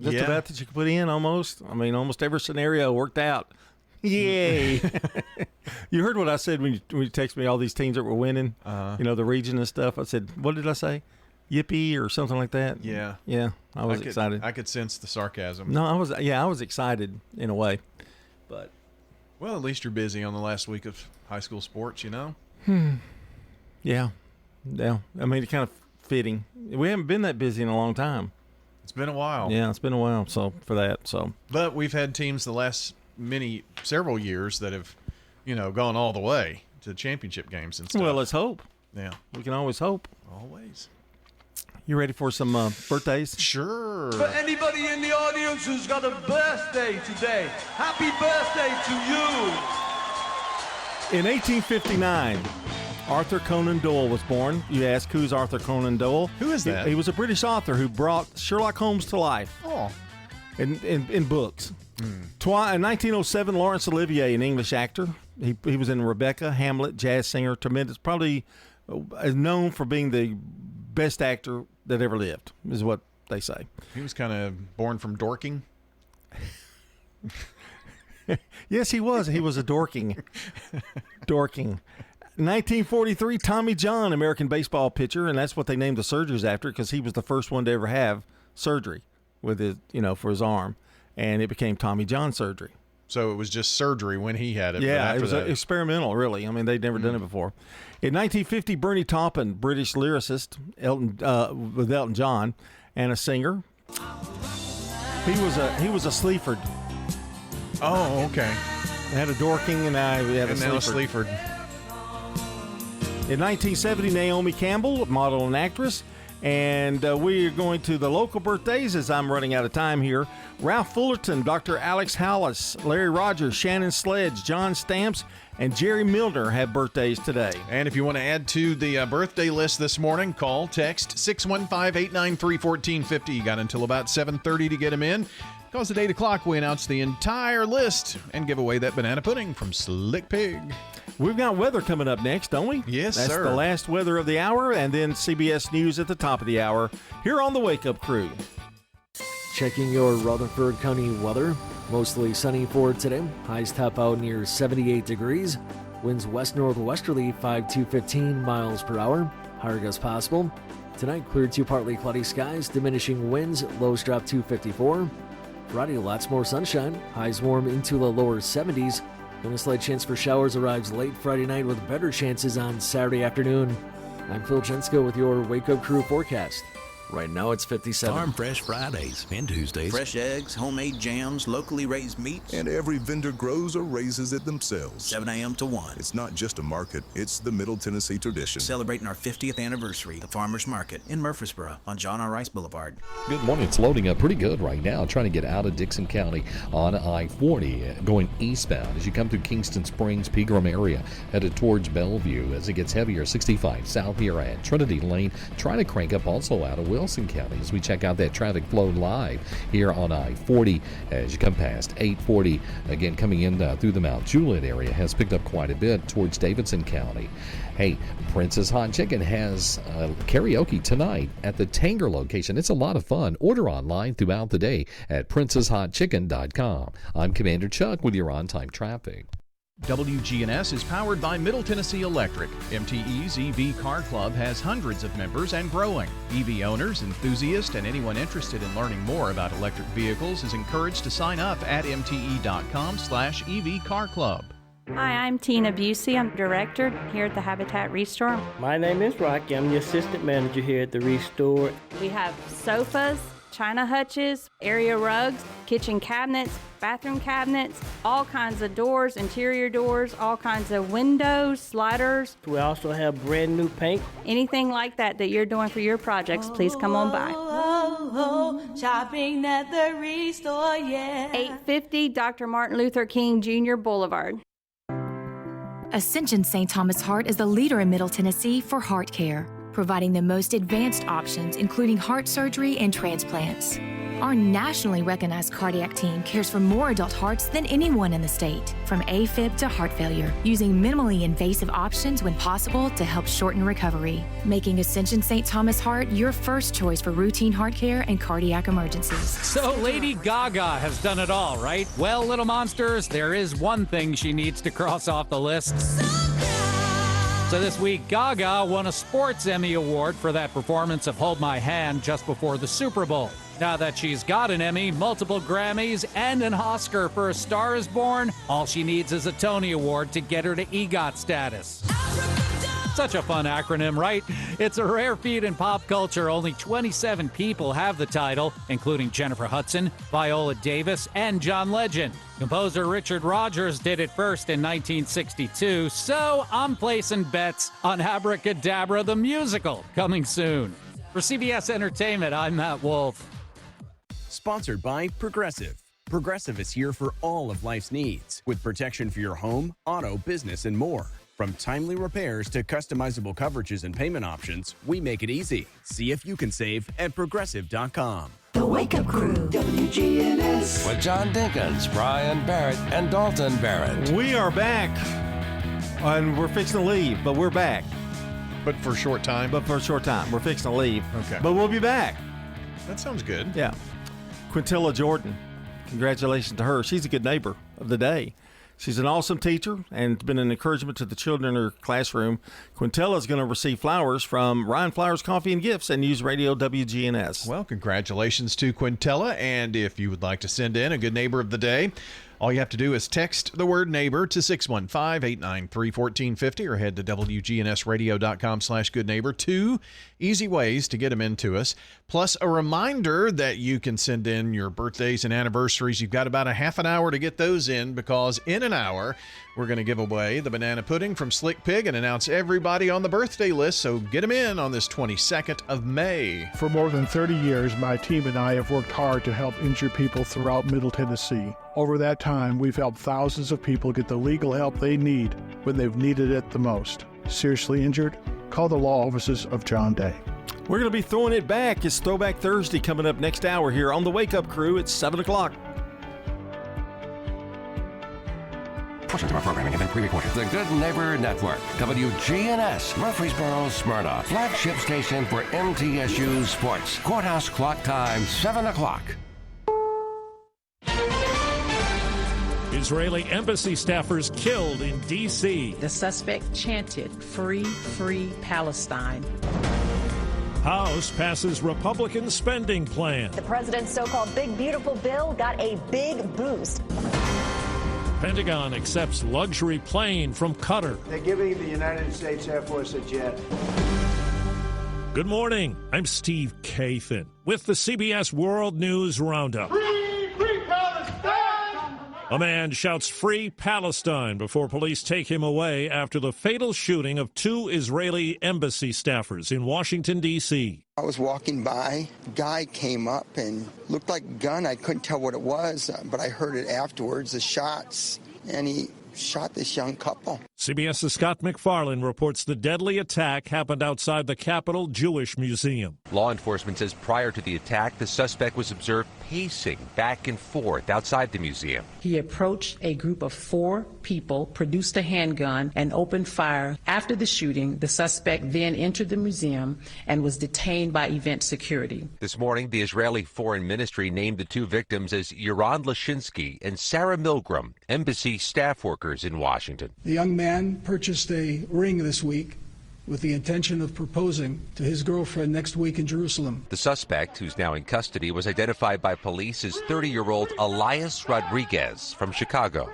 Just about that you could put in almost. I mean, almost every scenario worked out. Yay! You heard what I said when you texted me all these teams that were winning. The region and stuff. I said, what did I say? Yippee or something like that. Yeah. Yeah. I was excited. I could sense the sarcasm. No, I was excited in a way, but. Well, at least you're busy on the last week of high school sports, Yeah. Yeah. I mean, it's kind of fitting. We haven't been that busy in a long time. It's been a while. Yeah, it's been a while. So for that, But we've had teams the last several years that have, gone all the way to championship games and stuff. Well, let's hope. Yeah, we can always hope. Always. You ready for some birthdays? Sure. For anybody in the audience who's got a birthday today, happy birthday to you. In 1859, Arthur Conan Doyle was born. You ask, who's Arthur Conan Doyle? Who is that? He was a British author who brought Sherlock Holmes to life. Oh. In books. In 1907, Laurence Olivier, an English actor. He was in Rebecca, Hamlet, jazz singer, tremendous. Probably known for being the best actor that ever lived, is what they say. He was kind of born from Dorking. Yes, he was. He was a Dorking. 1943, Tommy John, American baseball pitcher, and that's what they named the surgeries after because he was the first one to ever have surgery with his, for his arm, and it became Tommy John surgery. So it was just surgery when he had it. Yeah, it was experimental, really. I mean, they'd never done it before. In 1950, Bernie Taupin, British lyricist, with Elton John, and a singer. He was a Sleaford. Oh, okay. Had a Dorking, and now we have a Sleaford. In 1970, Naomi Campbell, model and actress. And we are going to the local birthdays as I'm running out of time here. Ralph Fullerton, Dr. Alex Hallis, Larry Rogers, Shannon Sledge, John Stamps, and Jerry Milner have birthdays today. And if you want to add to the birthday list this morning, call, text 615-893-1450. You got until about 7:30 to get them in. Because at 8 o'clock, we announce the entire list and give away that banana pudding from Slick Pig. We've got weather coming up next, don't we? Yes, sir. That's the last weather of the hour, and then CBS News at the top of the hour here on the Wake Up Crew. Checking your Rutherford County weather. Mostly sunny for today. Highs top out near 78 degrees. Winds west-northwesterly 5 to 15 miles per hour. Higher gusts possible. Tonight, clear to partly cloudy skies. Diminishing winds. Lows drop to 54. Friday, lots more sunshine. Highs warm into the lower 70s. Then a slight chance for showers arrives late Friday night with better chances on Saturday afternoon. I'm Phil Jensko with your Wake Up Crew forecast. Right now it's 57. Farm Fresh Fridays and Tuesdays. Fresh eggs, homemade jams, locally raised meats. And every vendor grows or raises it themselves. 7 a.m. to 1. It's not just a market, it's the Middle Tennessee tradition. Celebrating our 50th anniversary, the Farmers Market in Murfreesboro on John R. Rice Boulevard. Good morning. It's loading up pretty good right now, trying to get out of Dixon County on I-40, going eastbound as you come through Kingston Springs, Pegram area, headed towards Bellevue as it gets heavier. 65 south here at Trinity Lane, trying to crank up also out of Wilson County as we check out that traffic flow live here on I-40 as you come past 840. Again, coming in through the Mount Juliet area has picked up quite a bit towards Davidson County. Hey, Prince's Hot Chicken has karaoke tonight at the Tanger location. It's a lot of fun. Order online throughout the day at princeshotchicken.com. I'm Commander Chuck with your on-time traffic. WGNS is powered by Middle Tennessee Electric. MTE's EV Car Club has hundreds of members and growing. EV owners, enthusiasts, and anyone interested in learning more about electric vehicles is encouraged to sign up at mte.com/EV Car Club. Hi, I'm Tina Busey. I'm director here at the Habitat Restore. My name is Rocky. I'm the assistant manager here at the Restore. We have sofas, china hutches, area rugs, kitchen cabinets, bathroom cabinets, all kinds of doors, interior doors, all kinds of windows, sliders. We also have brand new paint. Anything like that you're doing for your projects, please come on by. Shopping at the Restore, yeah. 850 Dr. Martin Luther King Jr. Boulevard. Ascension St. Thomas Heart is the leader in Middle Tennessee for heart care, providing the most advanced options, including heart surgery and transplants. Our nationally recognized cardiac team cares for more adult hearts than anyone in the state, from AFib to heart failure, using minimally invasive options when possible to help shorten recovery, making Ascension St. Thomas Heart your first choice for routine heart care and cardiac emergencies. So Lady Gaga has done it all, right? Well, little monsters, there is one thing she needs to cross off the list. So this week, Gaga won a Sports Emmy Award for that performance of Hold My Hand just before the Super Bowl. Now that she's got an Emmy, multiple Grammys, and an Oscar for A Star Is Born, all she needs is a Tony Award to get her to EGOT status. Such a fun acronym, right? It's a rare feat in pop culture. Only 27 people have the title, including Jennifer Hudson, Viola Davis, and John Legend. Composer Richard Rodgers did it first in 1962, so I'm placing bets on Abracadabra the Musical, coming soon. For CBS Entertainment, I'm Matt Wolf. Sponsored by Progressive. Progressive is here for all of life's needs, with protection for your home, auto, business, and more. From timely repairs to customizable coverages and payment options, we make it easy. See if you can save at Progressive.com. The Wake Up Crew, WGNS. With John Dinkins, Brian Barrett, and Dalton Barrett. We are back, and we're fixing to leave, but we're back. But for a short time? But for a short time. We're fixing to leave. Okay. But we'll be back. That sounds good. Yeah. Quintilla Jordan. Congratulations to her. She's a good neighbor of the day. She's an awesome teacher and it's been an encouragement to the children in her classroom. Quintilla is going to receive flowers from Ryan Flowers Coffee and Gifts and News Radio WGNS. Well, congratulations to Quintilla. And if you would like to send in a good neighbor of the day, all you have to do is text the word neighbor to 615-893-1450 or head to WGNSradio.com/goodneighbor. 2 easy ways to get them into us. Plus a reminder that you can send in your birthdays and anniversaries. You've got about a half an hour to get those in because in an hour, we're going to give away the banana pudding from Slick Pig and announce everybody on the birthday list. So get them in on this 22nd of May. For more than 30 years, my team and I have worked hard to help injured people throughout Middle Tennessee. Over that time, we've helped thousands of people get the legal help they need when they've needed it the most. Seriously injured? Call the law offices of John Day. We're going to be throwing it back. It's Throwback Thursday coming up next hour here on the Wake Up Crew at 7 o'clock. Portions of our programming have been pre-recorded. The Good Neighbor Network, WGNS, Murfreesboro, Smyrna, flagship station for MTSU Sports. Courthouse clock time, 7 o'clock. Israeli embassy staffers killed in D.C. The suspect chanted, "Free, free Palestine." House passes Republican spending plan. The president's so-called Big Beautiful Bill got a big boost. Pentagon accepts luxury plane from Qatar. They're giving the United States Air Force a jet. Good morning. I'm Steve Kathan with the CBS World News Roundup. Free Palestine! A man shouts "Free Palestine" before police take him away after the fatal shooting of 2 Israeli embassy staffers in Washington, D.C. I was walking by. A guy came up and looked like a gun. I couldn't tell what it was, but I heard it afterwards, the shots, and he shot this young couple. CBS's Scott McFarland reports the deadly attack happened outside the Capitol Jewish Museum. Law enforcement says prior to the attack, the suspect was observed pacing back and forth outside the museum. He approached a group of 4 people, produced a handgun, and opened fire. After the shooting, the suspect then entered the museum and was detained by event security. This morning, the Israeli Foreign Ministry named the 2 victims as Yaron Lashinsky and Sarah Milgram, embassy staff workers in Washington. The young man purchased a ring this week with the intention of proposing to his girlfriend next week in Jerusalem. The suspect, who's now in custody, was identified by police as 30-year-old Elias Rodriguez from Chicago.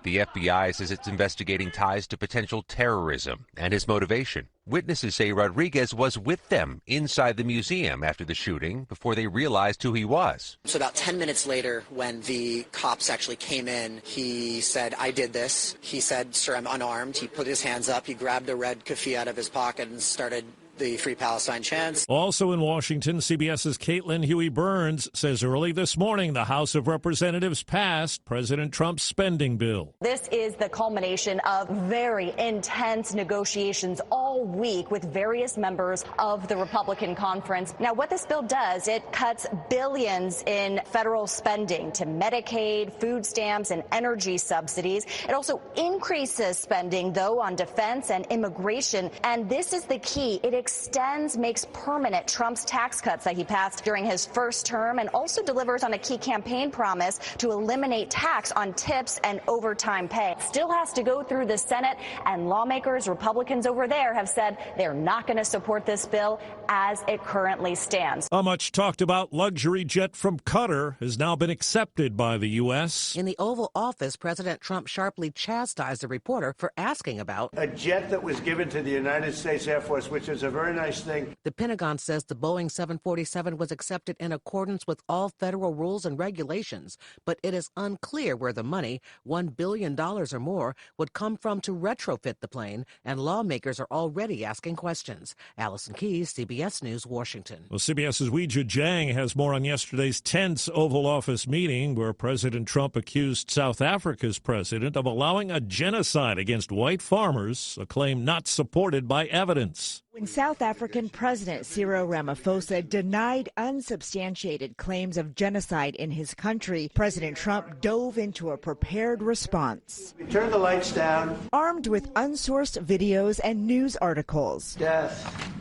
The FBI says it's investigating ties to potential terrorism and his motivation. Witnesses say Rodriguez was with them inside the museum after the shooting before they realized who he was. So about 10 minutes later, when the cops actually came in, he said, "I did this." He said, "Sir, I'm unarmed." He put his hands up. He grabbed a red keffiyeh out of his pocket and started the Free Palestine chants. Also in Washington, CBS's Caitlin Huey-Burns says early this morning the House of Representatives passed President Trump's spending bill. This is the culmination of very intense negotiations all week with various members of the Republican conference. Now, what this bill does, it cuts billions in federal spending to Medicaid, food stamps, and energy subsidies. It also increases spending, though, on defense and immigration. And this is the key. It extends, makes permanent Trump's tax cuts that he passed during his first term, and also delivers on a key campaign promise to eliminate tax on tips and overtime pay. Still has to go through the Senate, and lawmakers, Republicans over there, have said they're not going to support this bill as it currently stands. A much talked about luxury jet from Qatar has now been accepted by the U.S. In the Oval Office, President Trump sharply chastised a reporter for asking about a jet that was given to the United States Air Force, which is a very nice thing. The Pentagon says the Boeing 747 was accepted in accordance with all federal rules and regulations, but it is unclear where the money, $1 billion or more, would come from to retrofit the plane, and lawmakers are already asking questions. Allison Keyes, CBS News, Washington. Well, CBS's Weijia Jiang has more on yesterday's tense Oval Office meeting where President Trump accused South Africa's president of allowing a genocide against white farmers, a claim not supported by evidence. When South African President Cyril Ramaphosa denied unsubstantiated claims of genocide in his country, President Trump dove into a prepared response. Turn the lights down. Armed with unsourced videos and news articles. Death.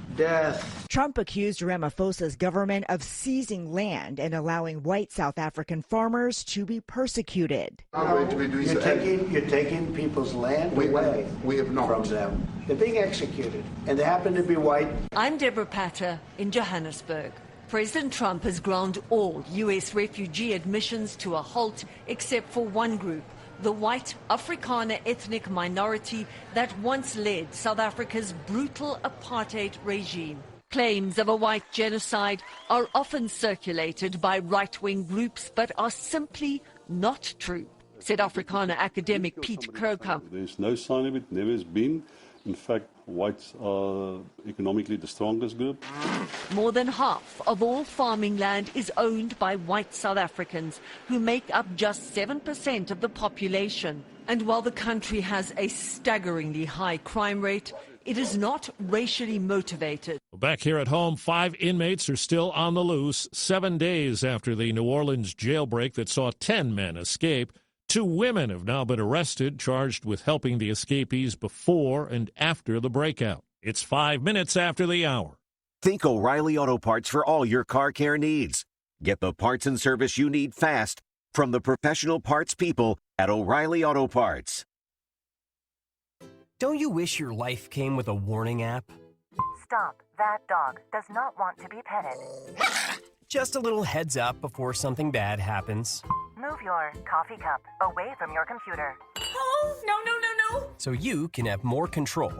Trump accused Ramaphosa's government of seizing land and allowing white South African farmers to be persecuted. You're taking people's land away. We have not. From them. They're being executed, and they happen to be white. I'm Deborah Patter in Johannesburg. President Trump has ground all U.S. refugee admissions to a halt except for one group, the white Afrikaner ethnic minority that once led South Africa's brutal apartheid regime. Claims of a white genocide are often circulated by right-wing groups, but are simply not true, said Afrikaner academic Pete Krokop. There's no sign of it, never has been. In fact, whites are economically the strongest group. More than half of all farming land is owned by white South Africans, who make up just 7% of the population. And while the country has a staggeringly high crime rate, it is not racially motivated. Back here at home, 5 inmates are still on the loose 7 days after the New Orleans jailbreak that saw 10 men escape. 2 women have now been arrested, charged with helping the escapees before and after the breakout. It's 5 minutes after the hour. Think O'Reilly Auto Parts for all your car care needs. Get the parts and service you need fast from the professional parts people at O'Reilly Auto Parts. Don't you wish your life came with a warning app? Stop. That dog does not want to be petted. Just a little heads up before something bad happens. Move your coffee cup away from your computer. Oh, no. So you can have more control.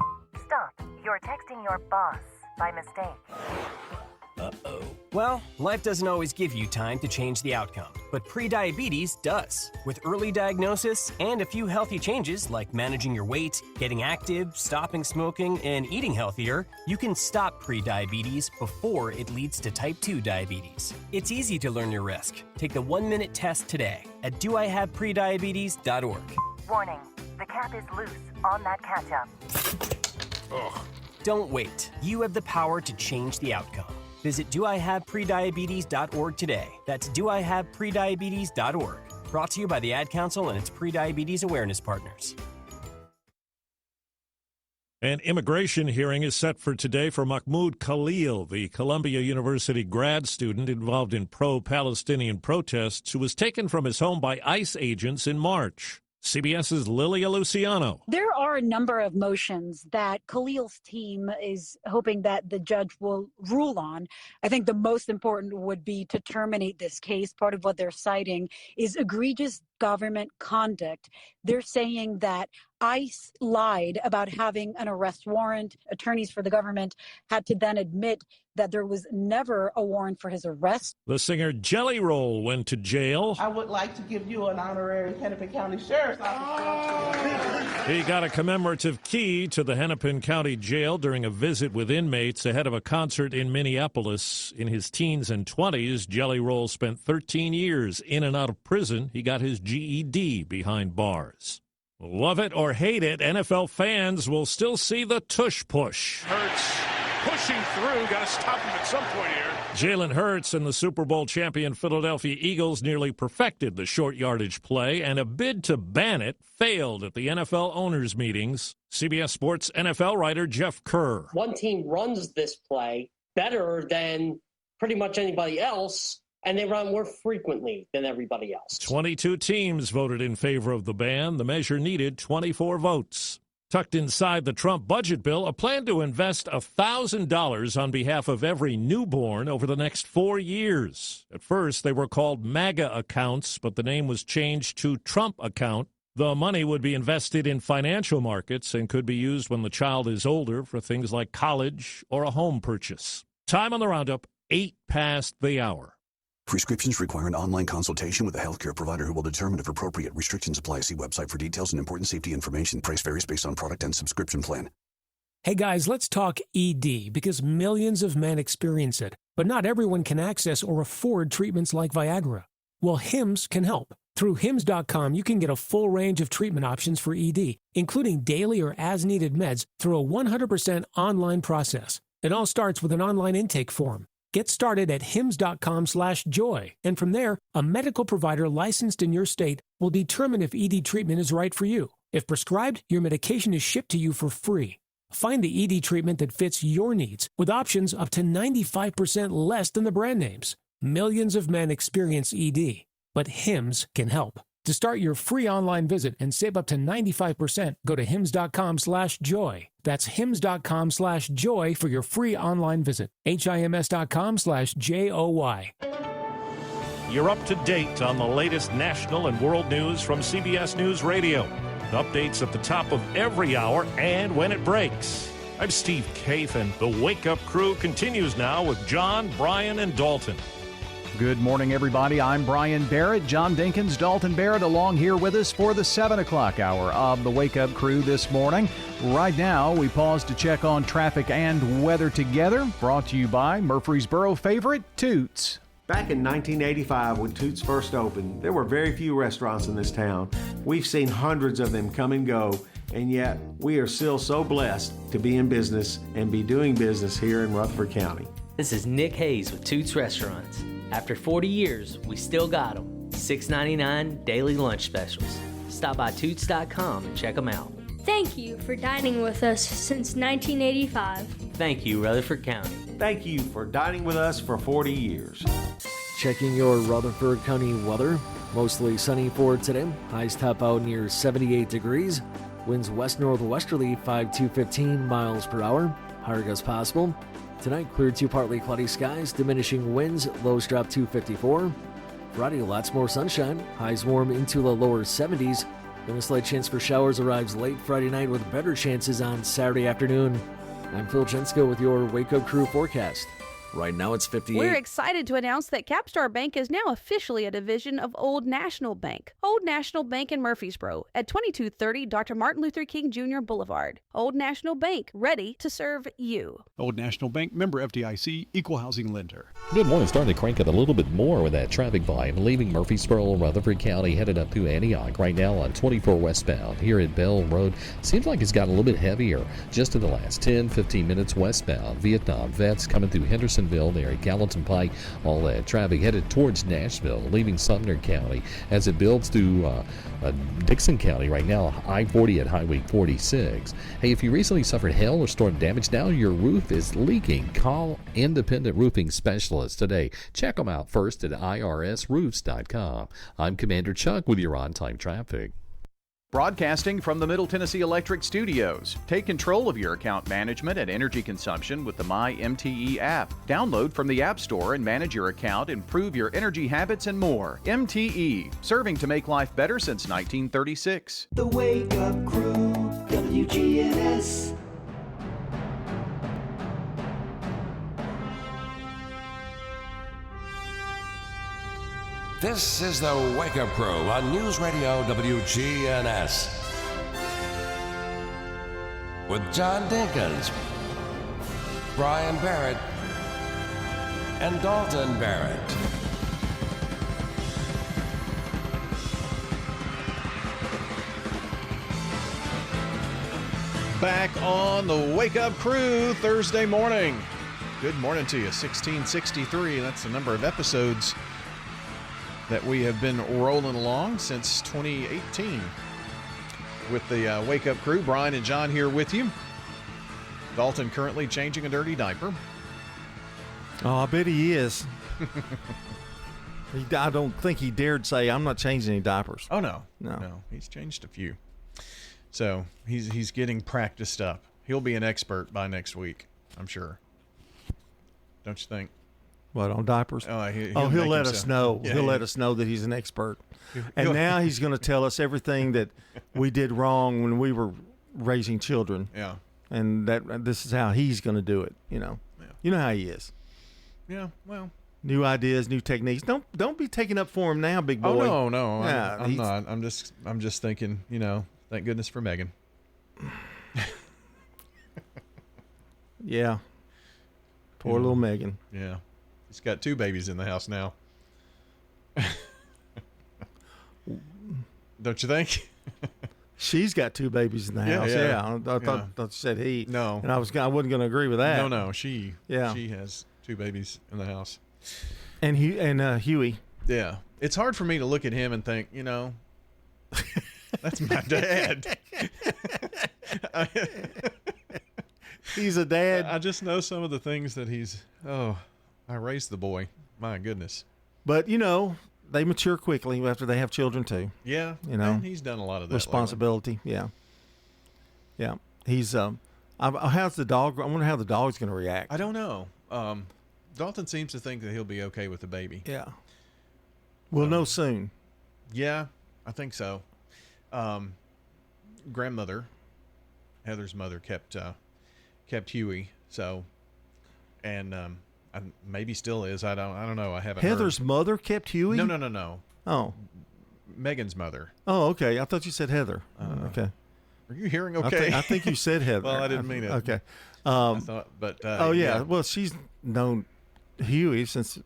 Stop. You're texting your boss by mistake. Uh-oh. Well, life doesn't always give you time to change the outcome, but prediabetes does. With early diagnosis and a few healthy changes like managing your weight, getting active, stopping smoking, and eating healthier, you can stop prediabetes before it leads to type 2 diabetes. It's easy to learn your risk. Take the 1-minute test today at doihaveprediabetes.org. Warning. The cap is loose on that catch-up. Ugh. Don't wait. You have the power to change the outcome. Visit doihaveprediabetes.org today. That's doihaveprediabetes.org. Brought to you by the Ad Council and its pre-diabetes awareness partners. An immigration hearing is set for today for Mahmoud Khalil, the Columbia University grad student involved in pro-Palestinian protests who was taken from his home by ICE agents in March. CBS's Lilia Luciano. There are a number of motions that Khalil's team is hoping that the judge will rule on. I think the most important would be to terminate this case. Part of what they're citing is egregious government conduct. They're saying that ICE lied about having an arrest warrant. Attorneys for the government had to then admit that there was never a warrant for his arrest. The singer Jelly Roll went to jail. I would like to give you an honorary Hennepin County Sheriff's Officer. He got a commemorative key to the Hennepin County Jail during a visit with inmates ahead of a concert in Minneapolis. In his teens and 20s, Jelly Roll spent 13 years in and out of prison. He got his GED behind bars. Love it or hate it, NFL fans will still see the tush push. Hurts pushing through. Got to stop him at some point here. Jalen Hurts and the Super Bowl champion Philadelphia Eagles nearly perfected the short yardage play, and a bid to ban it failed at the NFL owners' meetings. CBS Sports NFL writer Jeff Kerr. One team runs this play better than pretty much anybody else, and they run more frequently than everybody else. 22 teams voted in favor of the ban. The measure needed 24 votes. Tucked inside the Trump budget bill, a plan to invest $1,000 on behalf of every newborn over the next 4 years. At first, they were called MAGA accounts, but the name was changed to Trump account. The money would be invested in financial markets and could be used when the child is older for things like college or a home purchase. Time on the roundup, 8 past the hour. Prescriptions require an online consultation with a healthcare provider who will determine if appropriate. Restrictions apply. See website for details and important safety information. Price varies based on product and subscription plan. Hey guys, let's talk ED because millions of men experience it, but not everyone can access or afford treatments like Viagra. Well, Hims can help. Through Hims.com, you can get a full range of treatment options for ED, including daily or as-needed meds through a 100% online process. It all starts with an online intake form. Get started at hims.com/joy, and from there, a medical provider licensed in your state will determine if ED treatment is right for you. If prescribed, your medication is shipped to you for free. Find the ED treatment that fits your needs with options up to 95% less than the brand names. Millions of men experience ED, but Hims can help. To start your free online visit and save up to 95%, go to hims.com/joy. That's hims.com/joy for your free online visit. HIMS.com/JOY. You're up to date on the latest national and world news from CBS News Radio. Updates at the top of every hour and when it breaks. I'm Steve Kaith, and the Wake Up Crew continues now with John, Brian, and Dalton. Good morning, everybody. I'm Brian Barrett. John Dinkins, Dalton Barrett along here with us for the 7 o'clock hour of the Wake Up Crew this morning. Right now, we pause to check on traffic and weather together. Brought to you by Murfreesboro favorite, Toots. Back in 1985, when Toots first opened, there were very few restaurants in this town. We've seen hundreds of them come and go, and yet we are still so blessed to be in business and be doing business here in Rutherford County. This is Nick Hayes with Toots Restaurants. After 40 years, we still got them. $6.99 daily lunch specials. Stop by Toots.com and check them out. Thank you for dining with us since 1985. Thank you, Rutherford County. Thank you for dining with us for 40 years. Checking your Rutherford County weather. Mostly sunny for today. Highs top out near 78 degrees. Winds west-northwesterly 5 to 15 miles per hour. Higher gusts possible. Tonight, clear to partly cloudy skies, diminishing winds, lows drop to 54. Friday, lots more sunshine, highs warm into the lower 70s. Then a slight chance for showers arrives late Friday night with better chances on Saturday afternoon. I'm Phil Jensko with your Wake Up Crew forecast. Right now it's 58. We're excited to announce that Capstar Bank is now officially a division of Old National Bank. Old National Bank in Murfreesboro at 2230 Dr. Martin Luther King Jr. Boulevard. Old National Bank, ready to serve you. Old National Bank, member FDIC, equal housing lender. Good morning. Starting to crank up a little bit more with that traffic volume, leaving Murfreesboro, Rutherford County, headed up to Antioch right now on 24 westbound. Here at Bell Road, seems like it's gotten a little bit heavier just in the last 10-15 minutes westbound. Vietnam Vets coming through Hendersonville there at Gallatin Pike. All that traffic headed towards Nashville, leaving Sumner County as it builds through Dixon County right now, I-40 at Highway 46. Hey, if you recently suffered hail or storm damage, now your roof is leaking. Call Independent Roofing Specialists today. Check them out first at irsroofs.com. I'm Commander Chuck with your on-time traffic. Broadcasting from the Middle Tennessee Electric Studios. Take control of your account management and energy consumption with the MyMTE app. Download from the App Store and manage your account, improve your energy habits, and more. MTE, serving to make life better since 1936. The Wake Up Crew, WGNS. This is the Wake Up Crew on News Radio WGNS. With John Dinkins, Brian Barrett, and Dalton Barrett. Back on the Wake Up Crew Thursday morning. Good morning to you. 1663. That's the number of episodes that we have been rolling along since 2018 with the Wake Up Crew. Brian and John here with you. Dalton currently changing a dirty diaper. Oh, I bet he is. I don't think he dared say, I'm not changing any diapers. Oh, no. He's changed a few. So he's getting practiced up. He'll be an expert by next week, I'm sure. Don't you think? What, on diapers? He'll let us know. Yeah, he'll let us know that he's an expert. And now he's going to tell us everything that we did wrong when we were raising children. Yeah. And this is how he's going to do it, you know. Yeah. You know how he is. Yeah, well. New ideas, new techniques. Don't be taking up for him now, big boy. Oh, no. Yeah, I'm not. I'm just thinking, thank goodness for Megan. Yeah. Poor little Megan. Yeah. He's got 2 babies in the house now. Don't you think? She's got 2 babies in the house. Yeah. I thought you said he. No. And I wasn't going to agree with that. No. She has 2 babies in the house. And Huey. Yeah. It's hard for me to look at him and think, that's my dad. He's a dad. I just know some of the things that I raised the boy. My goodness. But, they mature quickly after they have children, too. Yeah. And he's done a lot of that. Responsibility. Lately. Yeah. He's, how's the dog? I wonder how the dog's going to react. I don't know. Dalton seems to think that he'll be okay with the baby. Yeah. We'll know soon. Yeah, I think so. Grandmother, Heather's mother, kept Huey. So, and maybe still is. I don't know. I haven't. Heather's mother kept Huey? No. Oh, Megan's mother. Oh, okay. I thought you said Heather. Okay. Are you hearing okay? I think you said Heather. Well, I didn't mean it. Okay. I thought, but yeah. Well, she's known Huey since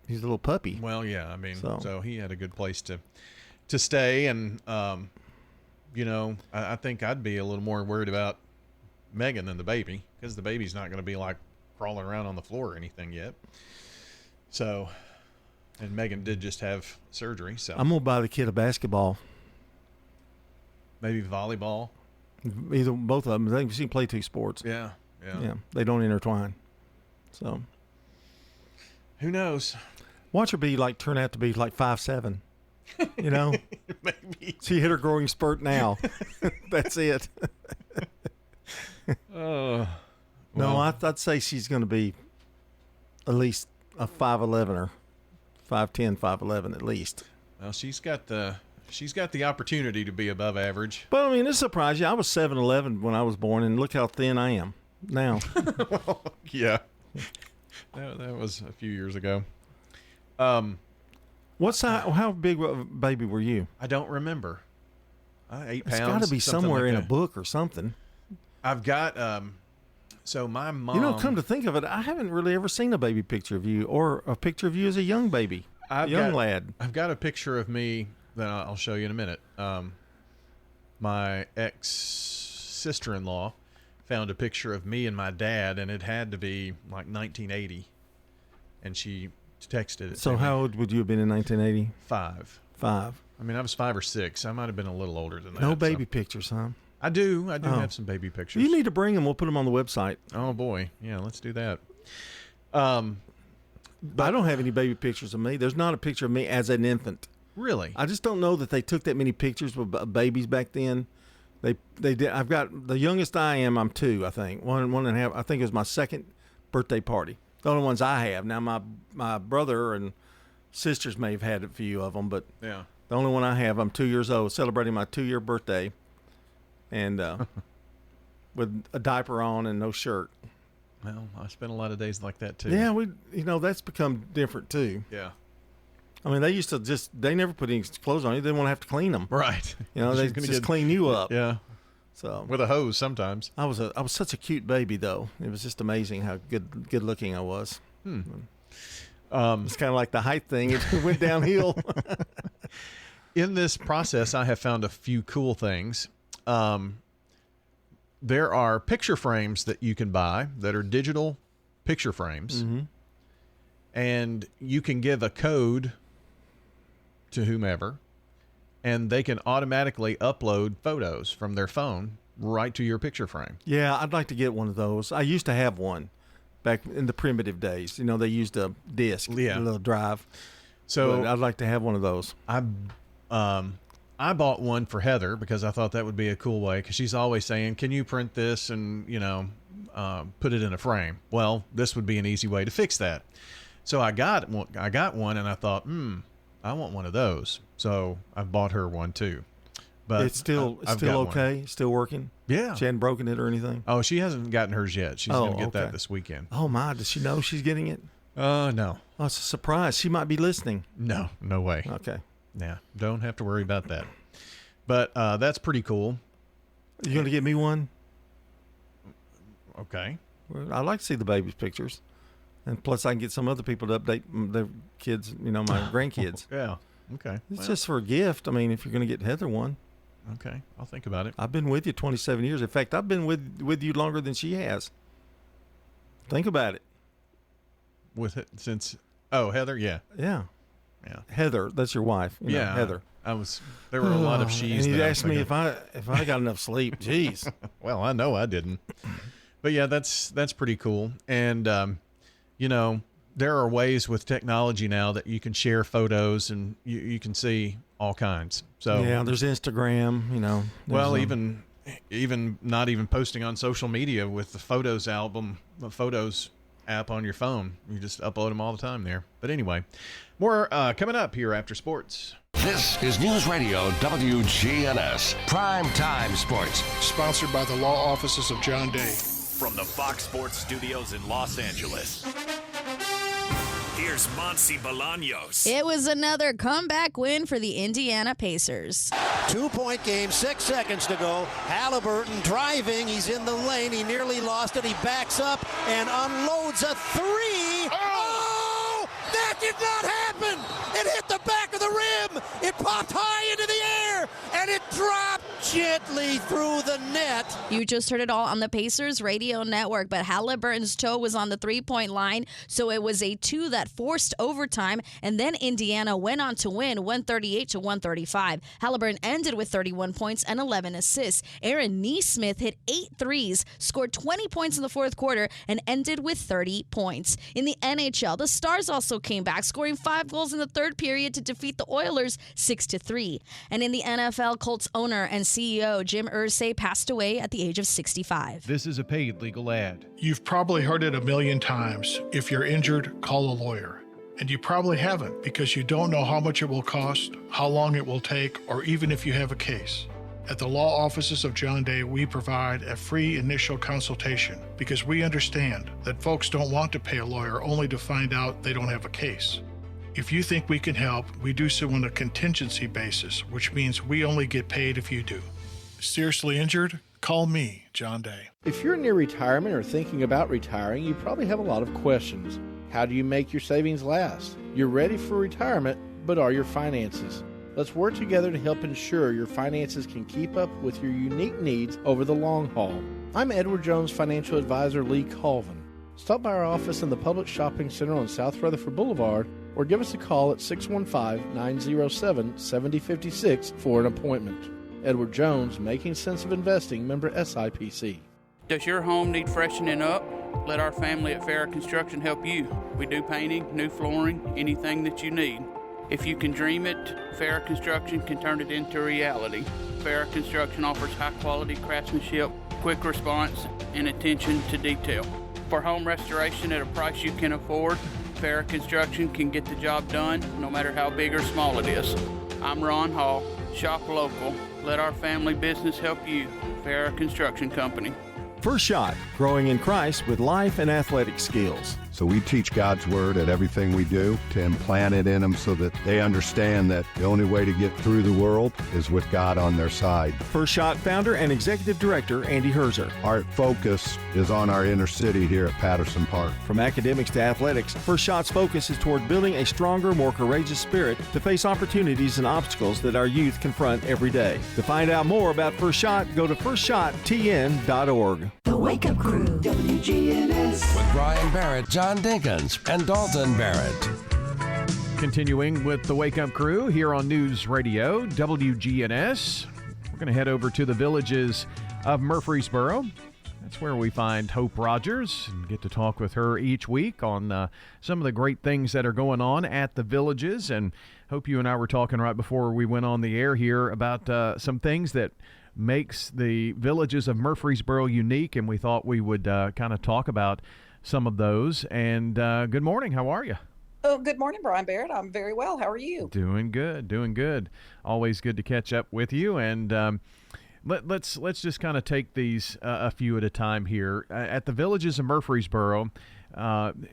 he's a little puppy. Well, yeah. I mean, so he had a good place to stay, and I think I'd be a little more worried about Megan than the baby, because the baby's not going to be like crawling around on the floor or anything yet. So, and Megan did just have surgery, so I'm gonna buy the kid a basketball. Maybe volleyball. Either both of them. They can play 2 sports. Yeah. They don't intertwine. So, who knows? Watch her turn out to be like 5'7". Maybe. She hit her growing spurt now. That's it. No, I'd say she's going to be at least a 5'11" or 5'10", 5'11" at least. Well, she's got the opportunity to be above average. But I mean, it surprised you. I was 7'11" when I was born, and look how thin I am now. Yeah. That was a few years ago. What size? How big of a baby were you? I don't remember. 8 pounds. It's got to be somewhere like in a book or something. I've got. So my mom. You know, come to think of it, I haven't really ever seen a baby picture of you or a picture of you as a young baby, lad. I've got a picture of me that I'll show you in a minute. My ex-sister-in-law found a picture of me and my dad, and it had to be like 1980, and she texted it. So how old would you have been in 1980? 5. I mean, I was 5 or 6. I might have been a little older than that. No baby pictures, huh? I do have some baby pictures. You need to bring them. We'll put them on the website. Oh boy, yeah, let's do that. But I don't have any baby pictures of me. There's not a picture of me as an infant. Really? I just don't know that they took that many pictures with babies back then. They did. I've got the youngest I am. I'm 2, I think. One and a half. I think it was my second birthday party. The only ones I have now. My brother and sisters may have had a few of them, but yeah, the only one I have. I'm 2 years old, celebrating my 2-year birthday, and with a diaper on and no shirt. Well, I spent a lot of days like that too. Yeah, that's become different too. Yeah. I mean, they used to they never put any clothes on you. They didn't want to have to clean them. Right. You know, they just clean you up. Yeah. So with a hose sometimes. I was such a cute baby though. It was just amazing how good looking I was. It's kind of like the height thing. It went downhill. In this process, I have found a few cool things. There are picture frames that you can buy that are digital picture frames. Mm-hmm. And you can give a code to whomever, and they can automatically upload photos from their phone right to your picture frame. Yeah, I'd like to get one of those. I used to have one back in the primitive days. You know, they used a disc, a little drive. So but I'd like to have one of those. I bought one for Heather because I thought that would be a cool way, because she's always saying, can you print this and, put it in a frame? Well, this would be an easy way to fix that. So I got one, and I thought, I want one of those. So I bought her one too. But it's still okay? One. Still working? Yeah. She hadn't broken it or anything? Oh, she hasn't gotten hers yet. She's going to get that this weekend. Oh, my. Does she know she's getting it? No. Oh, it's a surprise. She might be listening. No way. Okay. Yeah, don't have to worry about that. But that's pretty cool. You going to get me one? Okay. Well, I'd like to see the baby's pictures. And plus, I can get some other people to update their kids, my grandkids. Yeah. Okay. It's just for a gift. I mean, if you're going to get Heather one. Okay. I'll think about it. I've been with you 27 years. In fact, I've been with you longer than she has. Think about it. Heather? Yeah. Yeah. Yeah. Heather, that's your wife. Yeah. Heather. There were a lot of she's. And he asked me if I got enough sleep. Jeez. Well, I know I didn't. But yeah, that's pretty cool. And, there are ways with technology now that you can share photos and you can see all kinds. So yeah, there's Instagram, Well, even not even posting on social media with the Photos app on your phone. You just upload them all the time there. But anyway, more coming up here after sports. This is News Radio WGNS Prime Time Sports, sponsored by the law offices of John Day. From the Fox Sports Studios in Los Angeles, here's Monty Bolaños. It was another comeback win for the Indiana Pacers. 2-point game, 6 seconds to go. Halliburton driving. He's in the lane. He nearly lost it. He backs up and unloads a three. Oh! That did not happen! It hit the back of the rim. It popped high into the air, and it dropped gently through the net. You just heard it all on the Pacers radio network, but Halliburton's toe was on the three-point line, so it was a 2 that forced overtime, and then Indiana went on to win 138-135. Halliburton ended with 31 points and 11 assists. Aaron Nesmith hit 8 threes, scored 20 points in the fourth quarter, and ended with 30 points. In the NHL, the Stars also came back, scoring 5 goals in the third period to defeat the Oilers 6-3. And in the NFL, Colts owner and CEO Jim Irsay passed away at the age of 65. This is a paid legal ad. You've probably heard it a million times. If you're injured, call a lawyer. And you probably haven't, because you don't know how much it will cost, how long it will take, or even if you have a case. At the law offices of John Day, we provide a free initial consultation because we understand that folks don't want to pay a lawyer only to find out they don't have a case. If you think we can help, we do so on a contingency basis, which means we only get paid if you do. Seriously injured? Call me, John Day. If you're near retirement or thinking about retiring, you probably have a lot of questions. How do you make your savings last? You're ready for retirement, but are your finances? Let's work together to help ensure your finances can keep up with your unique needs over the long haul. I'm Edward Jones financial advisor Lee Colvin. Stop by our office in the Public Shopping Center on South Rutherford Boulevard or give us a call at 615-907-7056 for an appointment. Edward Jones, Making Sense of Investing, member SIPC. Does your home need freshening up? Let our family at Farrah Construction help you. We do painting, new flooring, anything that you need. If you can dream it, Farrah Construction can turn it into reality. Farrah Construction offers high-quality craftsmanship, quick response, and attention to detail. For home restoration at a price you can afford, Farrah Construction can get the job done no matter how big or small it is. I'm Ron Hall. Shop local. Let our family business help you. Farrah Construction Company. First Shot, growing in Christ with life and athletic skills. So we teach God's Word at everything we do to implant it in them so that they understand that the only way to get through the world is with God on their side. First Shot founder and executive director Andy Herzer. Our focus is on our inner city here at Patterson Park. From academics to athletics, First Shot's focus is toward building a stronger, more courageous spirit to face opportunities and obstacles that our youth confront every day. To find out more about First Shot, go to firstshottn.org. The Wake Up Crew, WGNS. With Brian Barrett, John Dinkins, and Dalton Barrett. Continuing with the Wake Up Crew here on News Radio, WGNS. We're going to head over to the Villages of Murfreesboro. That's where we find Hope Rogers and get to talk with her each week on some of the great things that are going on at the Villages. And Hope, you and I were talking right before we went on the air here about some things that makes the Villages of Murfreesboro unique, and we thought we would kind of talk about some of those. And good morning. How are you? Oh, good morning, Brian Barrett. I'm very well. How are you? Doing good. Always good to catch up with you. And let's just kind of take these a few at a time here. At the Villages of Murfreesboro,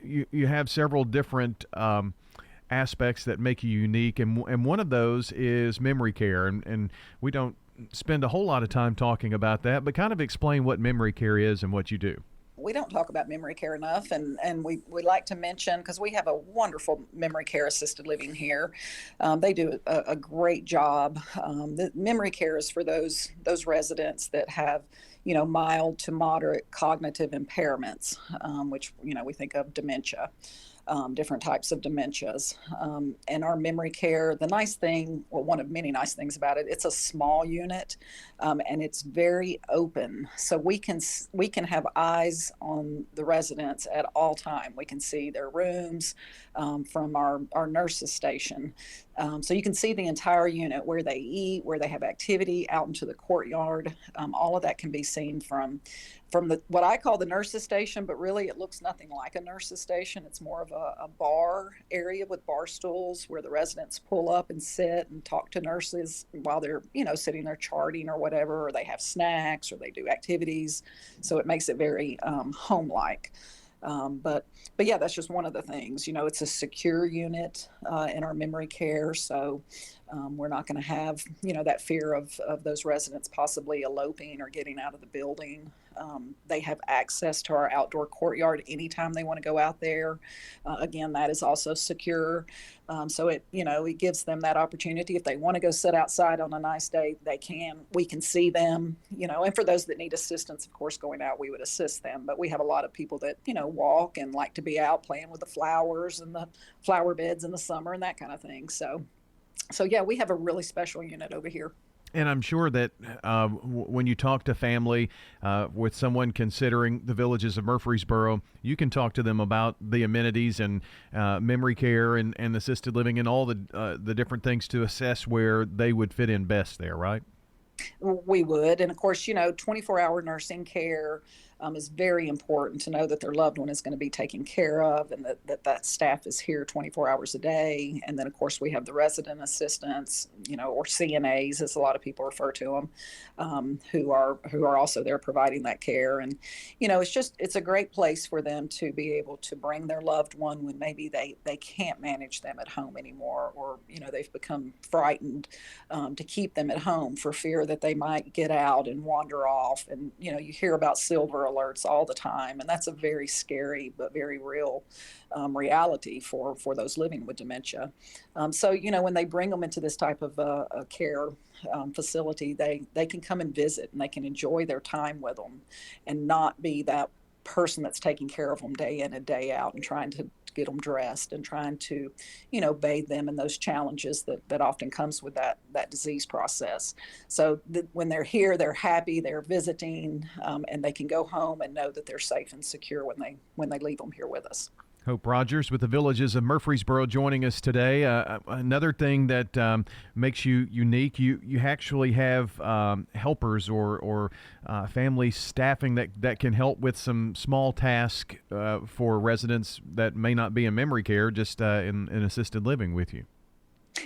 you have several different aspects that make you unique, and one of those is memory care. And we don't spend a whole lot of time talking about that, but kind of explain what memory care is and what you do. We don't talk about memory care enough, and we like to mention, because we have a wonderful memory care assisted living here. They do a great job. The memory care is for those residents that have, mild to moderate cognitive impairments, which, we think of dementia. Different types of dementias. And our memory care, the nice thing, well, one of many nice things about it, it's a small unit, and it's very open. So we can have eyes on the residents at all time. We can see their rooms from our nurses station. So you can see the entire unit, where they eat, where they have activity, out into the courtyard. All of that can be seen from what I call the nurses station, but really it looks nothing like a nurses station. It's more of a bar area with bar stools where the residents pull up and sit and talk to nurses while they're, sitting there charting or whatever, or they have snacks or they do activities. So it makes it very home-like. But yeah, that's just one of the things. It's a secure unit in our memory care, so we're not going to have, that fear of those residents possibly eloping or getting out of the building. They have access to our outdoor courtyard anytime they want to go out there. Again, that is also secure. So it gives them that opportunity. If they want to go sit outside on a nice day, they can. We can see them, and for those that need assistance, of course, going out, we would assist them. But we have a lot of people that, walk and like to be out playing with the flowers and the flower beds in the summer and that kind of thing. So yeah, we have a really special unit over here. And I'm sure that when you talk to family with someone considering the Villages of Murfreesboro, you can talk to them about the amenities and memory care and assisted living and all the different things to assess where they would fit in best there, right? We would. And of course, 24-hour nursing care. is very important to know that their loved one is going to be taken care of, and that staff is here 24 hours a day. And then, of course, we have the resident assistants, or CNAs, as a lot of people refer to them, who are also there providing that care. And, it's a great place for them to be able to bring their loved one when maybe they can't manage them at home anymore, or, they've become frightened to keep them at home for fear that they might get out and wander off. And, you hear about silver alerts all the time, and that's a very scary but very real reality for those living with dementia. So, when they bring them into this type of a care facility, they can come and visit, and they can enjoy their time with them and not be that person that's taking care of them day in and day out and trying to get them dressed and trying to, bathe them in those challenges that often comes with that disease process. So when they're here, they're happy, they're visiting, and they can go home and know that they're safe and secure when they leave them here with us. Hope Rogers with the Villages of Murfreesboro joining us today. Another thing that makes you unique, you actually have helpers or family staffing that can help with some small tasks for residents that may not be in memory care, just in assisted living with you.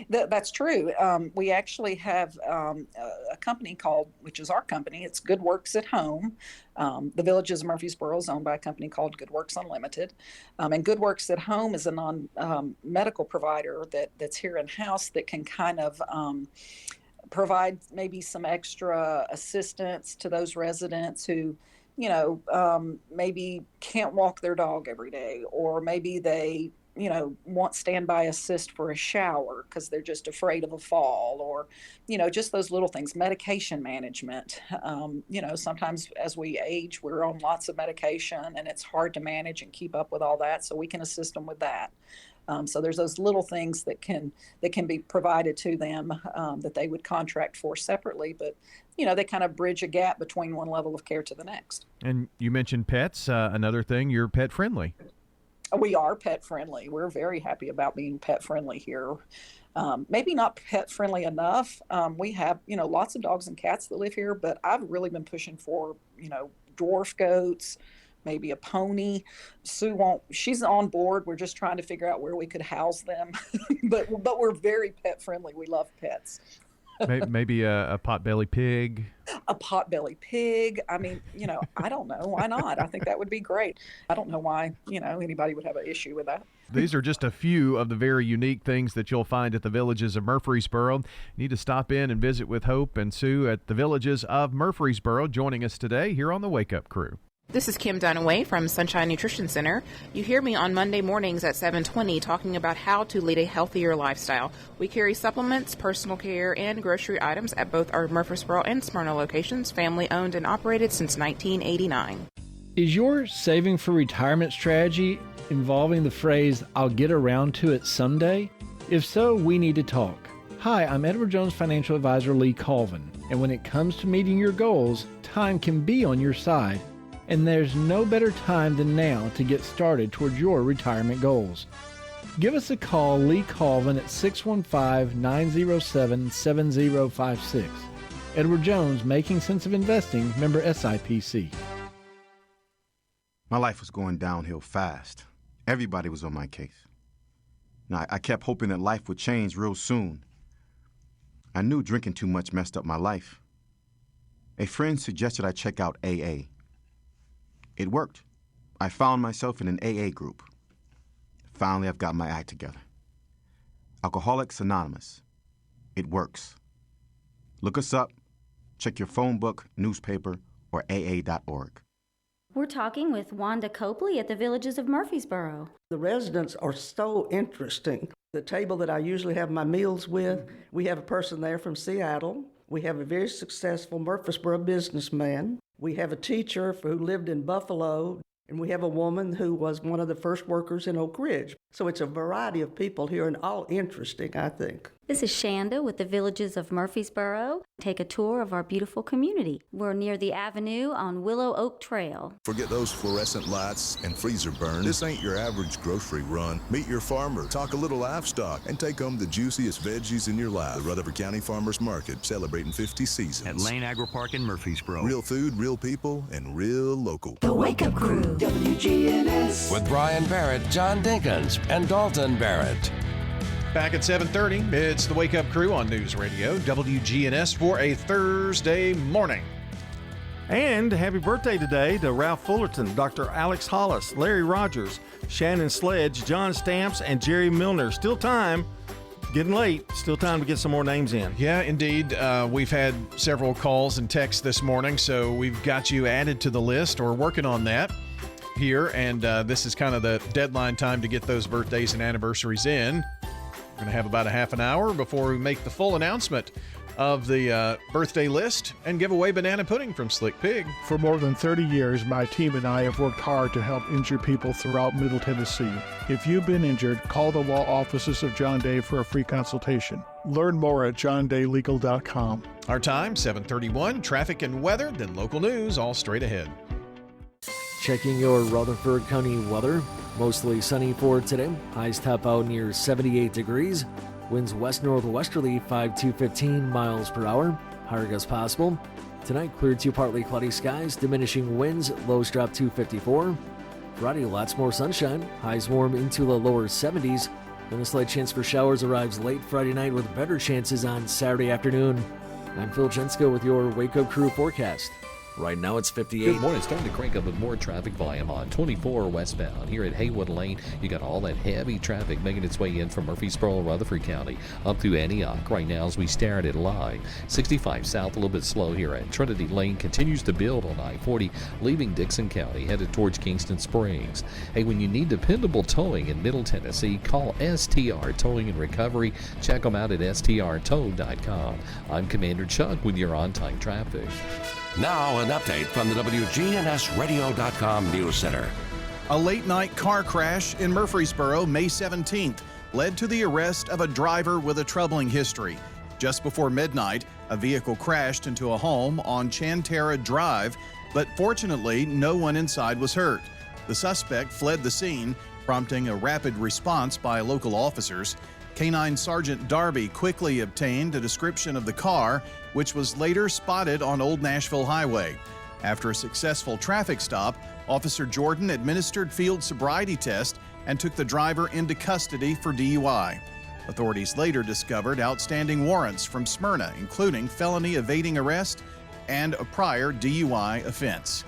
That's true. We actually have a company which is our company. It's Good Works at Home. The Villages of Murfreesboro is owned by a company called Good Works Unlimited. And Good Works at Home is a non-medical provider that's here in-house that can kind of provide maybe some extra assistance to those residents who, maybe can't walk their dog every day, or maybe they want standby assist for a shower because they're just afraid of a fall, or, just those little things, medication management. Sometimes as we age, we're on lots of medication and it's hard to manage and keep up with all that. So we can assist them with that. So there's those little things that can be provided to them that they would contract for separately, but they kind of bridge a gap between one level of care to the next. And you mentioned pets. Another thing, you're pet friendly. We are pet friendly. We're very happy about being pet friendly here. Maybe not pet friendly enough. We have, lots of dogs and cats that live here, but I've really been pushing for, dwarf goats, maybe a pony. Sue she's on board. We're just trying to figure out where we could house them, but we're very pet friendly. We love pets. Maybe a potbelly pig. A potbelly pig. I mean, I don't know. Why not? I think that would be great. I don't know why, anybody would have an issue with that. These are just a few of the very unique things that you'll find at the Villages of Murfreesboro. You need to stop in and visit with Hope and Sue at the Villages of Murfreesboro, joining us today here on the Wake Up Crew. This is Kim Dunaway from Sunshine Nutrition Center. You hear me on Monday mornings at 7:20 talking about how to lead a healthier lifestyle. We carry supplements, personal care, and grocery items at both our Murfreesboro and Smyrna locations, family owned and operated since 1989. Is your saving for retirement strategy involving the phrase, "I'll get around to it someday"? If so, we need to talk. Hi, I'm Edward Jones Financial Advisor Lee Colvin, and when it comes to meeting your goals, time can be on your side. And there's no better time than now to get started towards your retirement goals. Give us a call, Lee Colvin, at 615-907-7056. Edward Jones, Making Sense of Investing, member SIPC. My life was going downhill fast. Everybody was on my case. Now, I kept hoping that life would change real soon. I knew drinking too much messed up my life. A friend suggested I check out AA. It worked. I found myself in an AA group. Finally, I've got my act together. Alcoholics Anonymous. It works. Look us up, check your phone book, newspaper, or AA.org. We're talking with Wanda Copley at the Villages of Murfreesboro. The residents are so interesting. The table that I usually have my meals with, we have a person there from Seattle. We have a very successful Murfreesboro businessman. We have a teacher who lived in Buffalo, and we have a woman who was one of the first workers in Oak Ridge. So it's a variety of people here and all interesting, I think. This is Shanda with the Villages of Murfreesboro. Take a tour of our beautiful community. We're near the Avenue on Willow Oak Trail. Forget those fluorescent lights and freezer burn. This ain't your average grocery run. Meet your farmer, talk a little livestock, and take home the juiciest veggies in your life. The Rutherford County Farmers Market, celebrating 50 seasons. At Lane Agri Park in Murfreesboro. Real food, real people, and real local. The Wake Up Crew, WGNS. With Brian Barrett, John Dinkins, and Dalton Barrett. Back at 7:30, it's the Wake Up Crew on News Radio, WGNS, for a Thursday morning. And happy birthday today to Ralph Fullerton, Dr. Alex Hollis, Larry Rogers, Shannon Sledge, John Stamps, and Jerry Milner. Still time. Getting late. Still time to get some more names in. Yeah, indeed. We've had several calls and texts this morning, so we've got you added to the list or working on that here. And this is kind of the deadline time to get those birthdays and anniversaries in. We're going to have about a half an hour before we make the full announcement of the birthday list and give away banana pudding from Slick Pig. For more than 30 years, my team and I have worked hard to help injured people throughout Middle Tennessee. If you've been injured, call the law offices of John Day for a free consultation. Learn more at johndaylegal.com. Our time, 7:31, traffic and weather, then local news, all straight ahead. Checking your Rutherford County weather. Mostly sunny for today. Highs top out near 78 degrees. Winds west-northwesterly 5 to 15 miles per hour. Higher gusts possible. Tonight, clear to partly cloudy skies. Diminishing winds. Lows drop to 54. Friday, lots more sunshine. Highs warm into the lower 70s. Then a slight chance for showers arrives late Friday night with better chances on Saturday afternoon. I'm Phil Jensko with your Wake Up Crew forecast. Right now it's 58. Good morning. It's starting to crank up with more traffic volume on 24 westbound. Here at Haywood Lane, you got all that heavy traffic making its way in from Murfreesboro, Rutherford County, up through Antioch. Right now as we stare at it live. 65 south, a little bit slow here at Trinity Lane. Continues to build on I-40, leaving Dixon County, headed towards Kingston Springs. Hey, when you need dependable towing in Middle Tennessee, call STR Towing and Recovery. Check them out at strtow.com. I'm Commander Chuck with your on-time traffic. Now an update from the WGNSradio.com News Center. A late-night car crash in Murfreesboro, May 17th, led to the arrest of a driver with a troubling history. Just before midnight, a vehicle crashed into a home on Chantera Drive, but fortunately, no one inside was hurt. The suspect fled the scene, prompting a rapid response by local officers. Canine Sergeant Darby quickly obtained a description of the car, which was later spotted on Old Nashville Highway. After a successful traffic stop, Officer Jordan administered field sobriety test and took the driver into custody for DUI. Authorities later discovered outstanding warrants from Smyrna, including felony evading arrest and a prior DUI offense.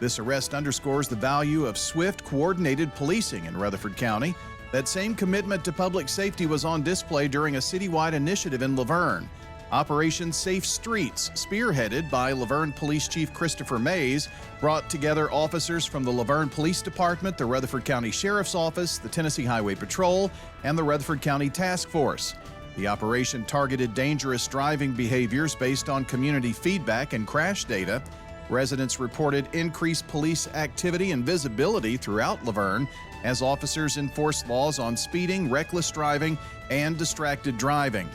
This arrest underscores the value of swift, coordinated policing in Rutherford County. That same commitment to public safety was on display during a citywide initiative in Laverne. Operation Safe Streets, spearheaded by Laverne Police Chief Christopher Mays, brought together officers from the Laverne Police Department, the Rutherford County Sheriff's Office, the Tennessee Highway Patrol, and the Rutherford County Task Force. The operation targeted dangerous driving behaviors based on community feedback and crash data. Residents reported increased police activity and visibility throughout Laverne as officers enforced laws on speeding, reckless driving, and distracted driving.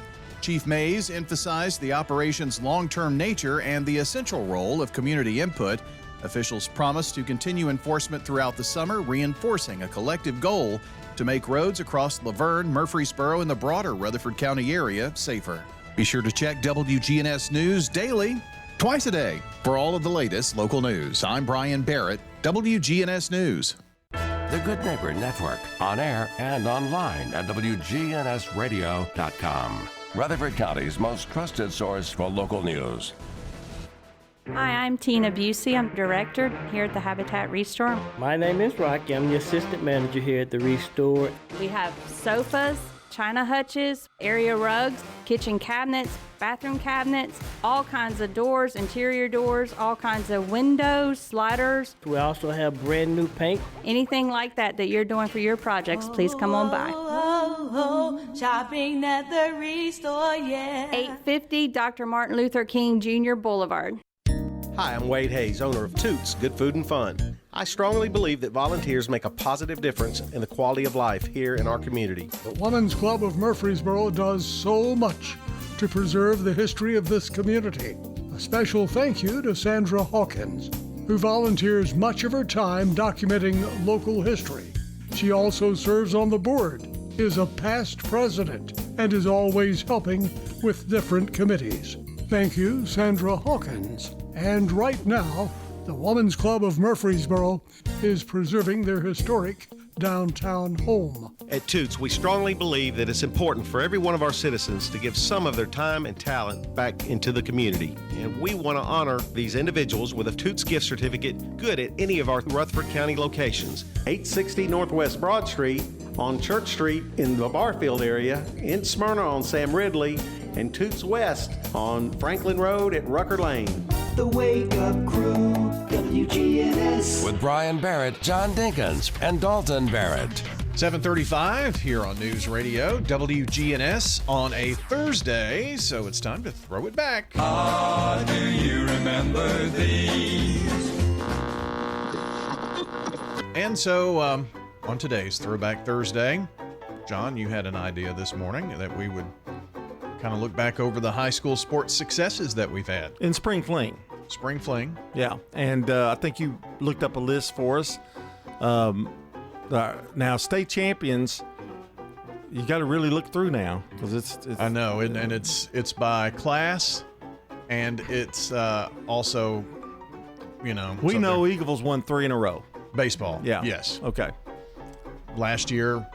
Chief Mays emphasized the operation's long-term nature and the essential role of community input. Officials promised to continue enforcement throughout the summer, reinforcing a collective goal to make roads across Laverne, Murfreesboro, and the broader Rutherford County area safer. Be sure to check WGNS News daily, twice a day, for all of the latest local news. I'm Brian Barrett, WGNS News. The Good Neighbor Network, on air and online at WGNSradio.com. Rutherford County's most trusted source for local news. Hi, I'm Tina Busey. I'm director here at the Habitat Restore. My name is Rocky. I'm the assistant manager here at the Restore. We have sofas, china hutches, area rugs, kitchen cabinets, bathroom cabinets, all kinds of doors, interior doors, all kinds of windows, sliders. We also have brand new paint. Anything like that you're doing for your projects, please come on by. Shopping at the Restore, yeah. 850 Dr. Martin Luther King Jr. Boulevard. Hi, I'm Wade Hayes, owner of Toots Good Food and Fun. I strongly believe that volunteers make a positive difference in the quality of life here in our community. The Women's Club of Murfreesboro does so much to preserve the history of this community. A special thank you to Sandra Hawkins, who volunteers much of her time documenting local history. She also serves on the board, is a past president, and is always helping with different committees. Thank you, Sandra Hawkins. And right now, the Women's Club of Murfreesboro is preserving their historic downtown home. At Toots, we strongly believe that it's important for every one of our citizens to give some of their time and talent back into the community. And we want to honor these individuals with a Toots gift certificate good at any of our Rutherford County locations. 860 Northwest Broad Street, on Church Street in the Barfield area, in Smyrna on Sam Ridley, and Toots West on Franklin Road at Rucker Lane. The Wake Up Crew, WGNS. With Brian Barrett, John Dinkins, and Dalton Barrett. 7:35 here on News Radio WGNS on a Thursday, so it's time to throw it back. Ah, do you remember these? And so on today's Throwback Thursday, John, you had an idea this morning that we would kind of look back over the high school sports successes that we've had. In Spring Fling. Spring Fling. Yeah, and I think you looked up a list for us. Now, state champions, you got to really look through now because it's I know, and it's by class, and it's also, you know. We know Eagles won 3 in a row. Baseball. Yeah. Yes. Okay. Last year,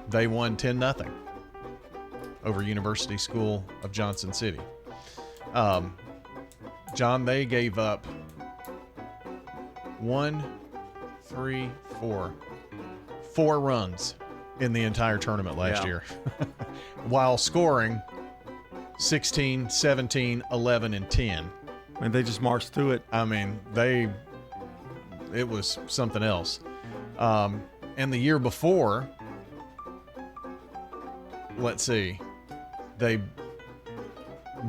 they won 10-0 over University School of Johnson City. John, they gave up 4 runs in the entire tournament last year while scoring 16, 17, 11, and 10. And they just marched through it. I mean, it was something else. And the year before, let's see, they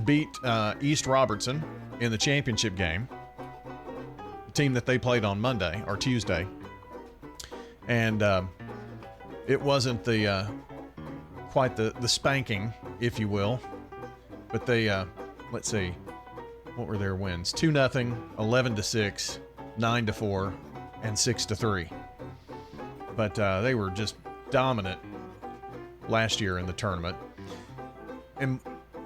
beat East Robertson in the championship game, the team that they played on Monday or Tuesday. And it wasn't quite the spanking, if you will, but they, let's see, what were their wins? 2-0, 11-6, 9-4, and 6-3. But they were just dominant last year in the tournament. And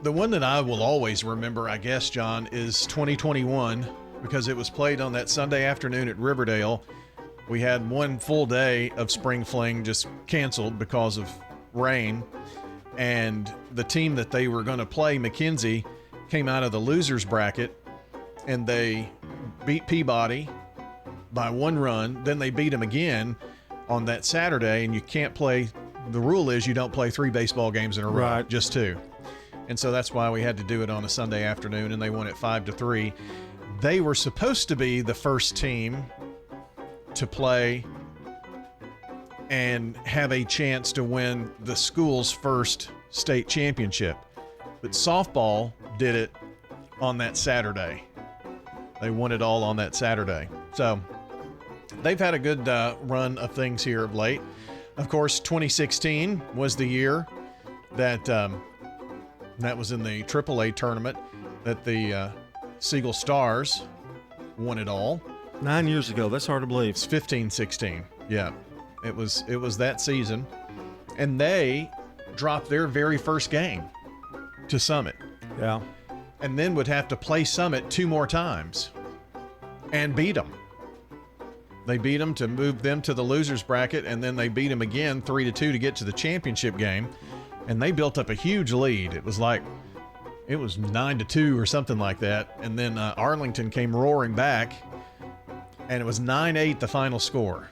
the one that I will always remember, I guess, John, is 2021, because it was played on that Sunday afternoon at Riverdale. We had one full day of Spring Fling just canceled because of rain. And the team that they were going to play, McKenzie, came out of the losers bracket, and they beat Peabody by 1 run. Then they beat them again on that Saturday, and you can't play. The rule is you don't play 3 baseball games in a row, right. Just 2. And so that's why we had to do it on a Sunday afternoon, and they won it 5-3. They were supposed to be the first team to play and have a chance to win the school's first state championship. But softball did it on that Saturday. They won it all on that Saturday. So they've had a good run of things here of late. Of course, 2016 was the year that that was in the AAA tournament that the Siegel Stars won it all. 9 years ago. That's hard to believe. It's 15-16. Yeah, it was that season, and they dropped their very first game to Summit. Yeah, and then would have to play Summit 2 more times and beat them. They beat them to move them to the losers bracket, and then they beat them again 3-2 to get to the championship game, and they built up a huge lead. It was 9-2 or something like that, and then Arlington came roaring back, and it was 9-8 the final score.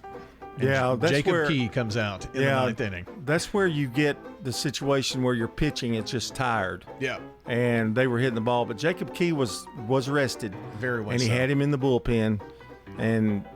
And yeah, that's Jacob where, Key comes out in the 9th inning. That's where you get the situation where you're pitching, it's just tired. Yeah. And they were hitting the ball, but Jacob Key was rested. Very well. And he had him in the bullpen, and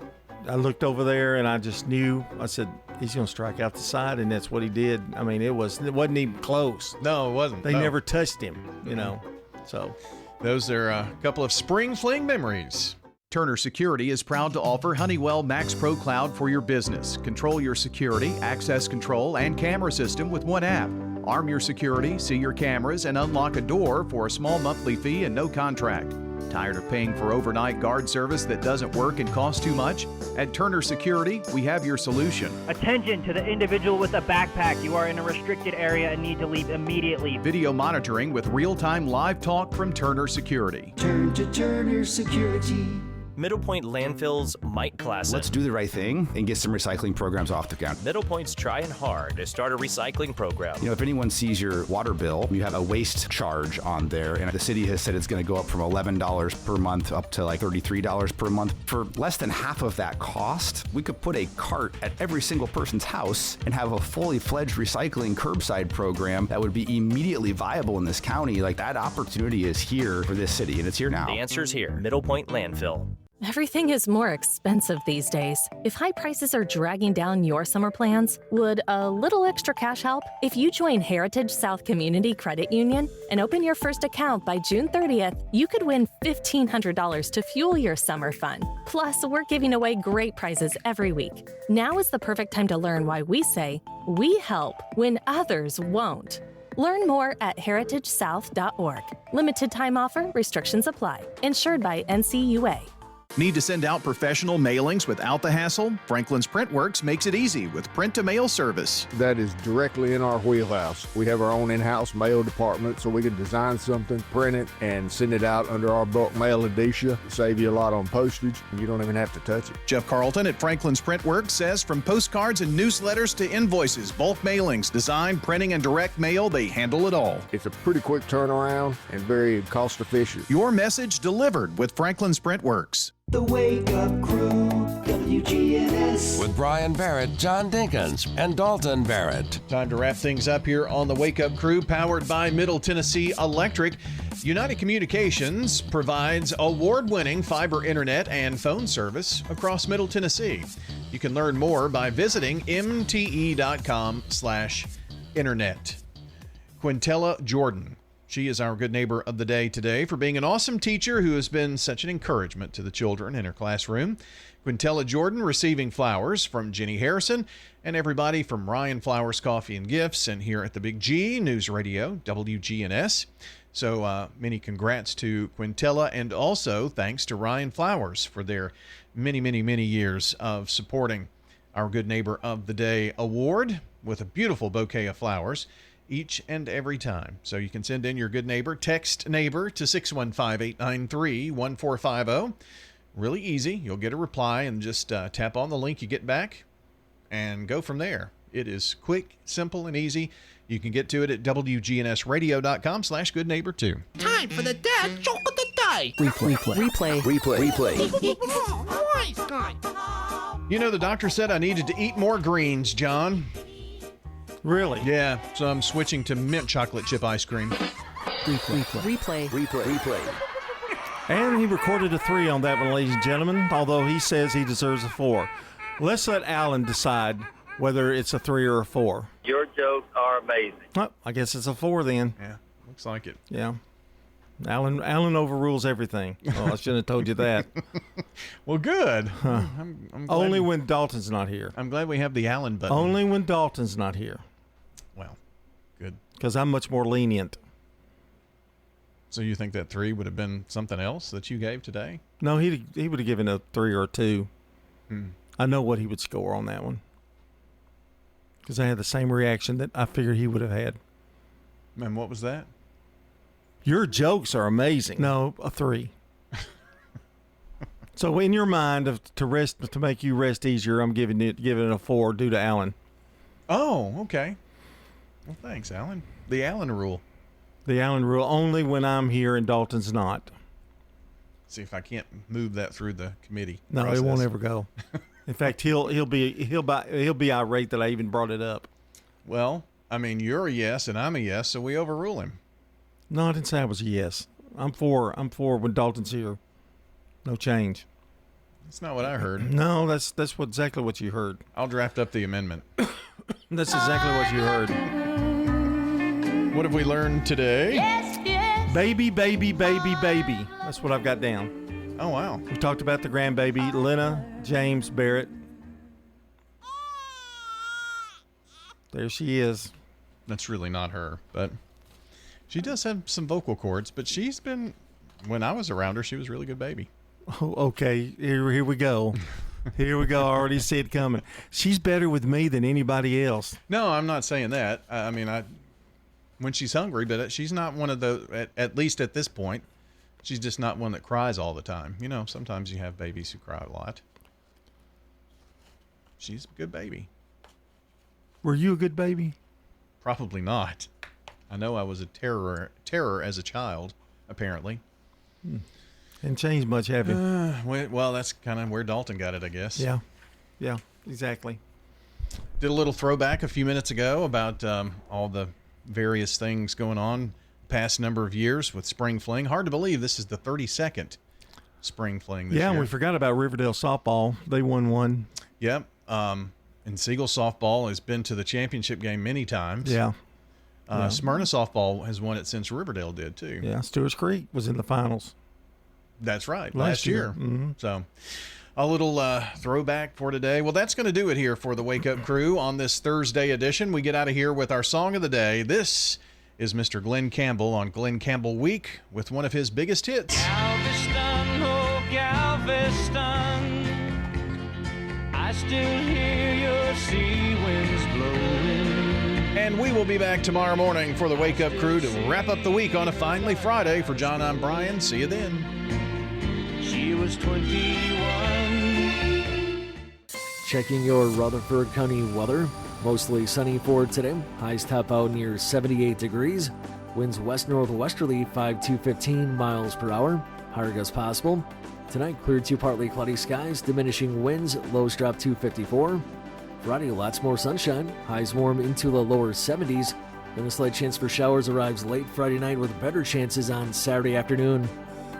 I looked over there and I just knew. I said, he's going to strike out the side, and that's what he did. I mean, it wasn't even close. No, it wasn't. They never touched him, you know. So Those are a couple of spring fling memories. Turner Security is proud to offer Honeywell Max Pro Cloud for your business. Control your security, access control, and camera system with one app. Arm your security, see your cameras, and unlock a door for a small monthly fee and no contract. Tired of paying for overnight guard service that doesn't work and costs too much? At Turner Security, we have your solution. Attention to the individual with a backpack. You are in a restricted area and need to leave immediately. Video monitoring with real-time live talk from Turner Security. Turn to Turner Security. Middle Point Landfill's Mike Klassen. Let's do the right thing and get some recycling programs off the ground. Middle Point's trying hard to start a recycling program. You know, if anyone sees your water bill, you have a waste charge on there, and the city has said it's going to go up from $11 per month up to like $33 per month. For less than half of that cost, we could put a cart at every single person's house and have a fully fledged recycling curbside program that would be immediately viable in this county. Like, that opportunity is here for this city, and it's here now. The answer's here. Middle Point Landfill. Everything is more expensive these days. If high prices are dragging down your summer plans, would a little extra cash help? If you join Heritage South Community Credit Union and open your first account by June 30th, you could win $1,500 to fuel your summer fun. Plus, we're giving away great prizes every week. Now is the perfect time to learn why we say, we help when others won't. Learn more at heritagesouth.org. Limited time offer, restrictions apply. Insured by NCUA. Need to send out professional mailings without the hassle? Franklin's Printworks makes it easy with print-to-mail service. That is directly in our wheelhouse. We have our own in-house mail department, so we can design something, print it, and send it out under our bulk mail indicia. Save you a lot on postage, and you don't even have to touch it. Jeff Carlton at Franklin's Printworks says from postcards and newsletters to invoices, bulk mailings, design, printing, and direct mail, they handle it all. It's a pretty quick turnaround and very cost efficient. Your message delivered with Franklin's Printworks. The Wake Up Crew, WGNS. With Brian Barrett, John Dinkins, and Dalton Barrett. Time to wrap things up here on the Wake Up Crew, powered by Middle Tennessee Electric. United Communications provides award-winning fiber internet and phone service across Middle Tennessee. You can learn more by visiting mte.com/internet. Quintella Jordan. She is our good neighbor of the day today for being an awesome teacher who has been such an encouragement to the children in her classroom. Quintella Jordan receiving flowers from Jenny Harrison and everybody from Ryan Flowers Coffee and Gifts and here at the Big G News Radio, WGNS. So many congrats to Quintella, and also thanks to Ryan Flowers for their many, many, many years of supporting our Good Neighbor of the Day award with a beautiful bouquet of flowers each and every time. So you can send in your good neighbor, text neighbor to 615-893-1450. Really easy. You'll get a reply and just tap on the link you get back and go from there. It is quick, simple, and easy. You can get to it at WGNSradio.com/goodneighbor2. Time for the dad joke of the day. Replay. You know, the doctor said I needed to eat more greens, John. Really? Yeah, so I'm switching to mint chocolate chip ice cream. Replay. And he recorded a 3 on that one, ladies and gentlemen, although he says he deserves a 4. Let's let Alan decide whether it's a 3 or a 4. Your jokes are amazing. Oh, I guess it's a 4 then. Yeah, looks like it. Yeah. Alan overrules everything. Oh, I shouldn't have told you that. Well, good. I'm glad Only when Dalton's not here. I'm glad we have the Alan button. Only when Dalton's not here. Well, good. Because I'm much more lenient. So you think that 3 would have been something else that you gave today? No, he would have given a 3 or a 2. I know what he would score on that one. Because I had the same reaction that I figured he would have had. And what was that? Your jokes are amazing. No, a 3. So in your mind, to make you rest easier, I'm giving it a 4 due to Alan. Oh, okay. Well, thanks, Alan. The Alan rule. The Alan rule, only when I'm here and Dalton's not. See if I can't move that through the committee. No, process. It won't ever go. In fact, he'll be irate that I even brought it up. Well, I mean, you're a yes and I'm a yes, so we overrule him. No, I didn't say I was a yes. I'm for when Dalton's here. No change. That's not what I heard. No, that's exactly what you heard. I'll draft up the amendment. That's exactly what you heard. What have we learned today? Baby, baby, baby, baby. That's what I've got down. Oh, wow. We talked about the grandbaby, Lena James Barrett. There she is. That's really not her, but she does have some vocal cords, but she's been, when I was around her, she was a really good baby. Oh, okay. Here we go. Here we go. I already see it coming. She's better with me than anybody else. No, I'm not saying that. I mean, when she's hungry, but she's not one of the, at least at this point, she's just not one that cries all the time. You know, sometimes you have babies who cry a lot. She's a good baby. Were you a good baby? Probably not. I know I was a terror as a child, apparently. Hadn't changed much, have you? Well, that's kind of where Dalton got it, I guess. Yeah, exactly. Did a little throwback a few minutes ago about all the various things going on past number of years with Spring Fling. Hard to believe this is the 32nd Spring Fling this year. Yeah, we forgot about Riverdale softball. They won one. Yep. And Siegel softball has been to the championship game many times. Yeah. Smyrna softball has won it since Riverdale did, too. Yeah, Stewart's Creek was in the finals. That's right, last year. Mm-hmm. So a little throwback for today. Well, that's going to do it here for the Wake Up Crew on this Thursday edition. We get out of here with our song of the day. This is Mr. Glenn Campbell on Glenn Campbell Week with one of his biggest hits. Galveston, oh Galveston, I still hear your sea winds blowing. And we will be back tomorrow morning for the Wake Up Crew to wrap up the week on a Finally Friday. For John, I'm Brian. See you then. She was 21. Checking your Rutherford County weather. Mostly sunny for today. Highs top out near 78 degrees. Winds west-northwesterly 5 to 15 miles per hour. Higher gusts possible. Tonight, clear to partly cloudy skies. Diminishing winds. Lows drop to 54. Friday, lots more sunshine. Highs warm into the lower 70s. Then a slight chance for showers arrives late Friday night with better chances on Saturday afternoon.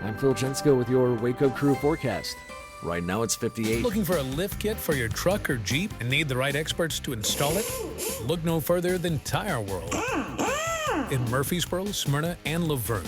I'm Phil Jensko with your Wake Up Crew forecast. Right now it's 58. Looking for a lift kit for your truck or Jeep and need the right experts to install it? Look no further than Tire World in Murfreesboro, Smyrna, and Laverne.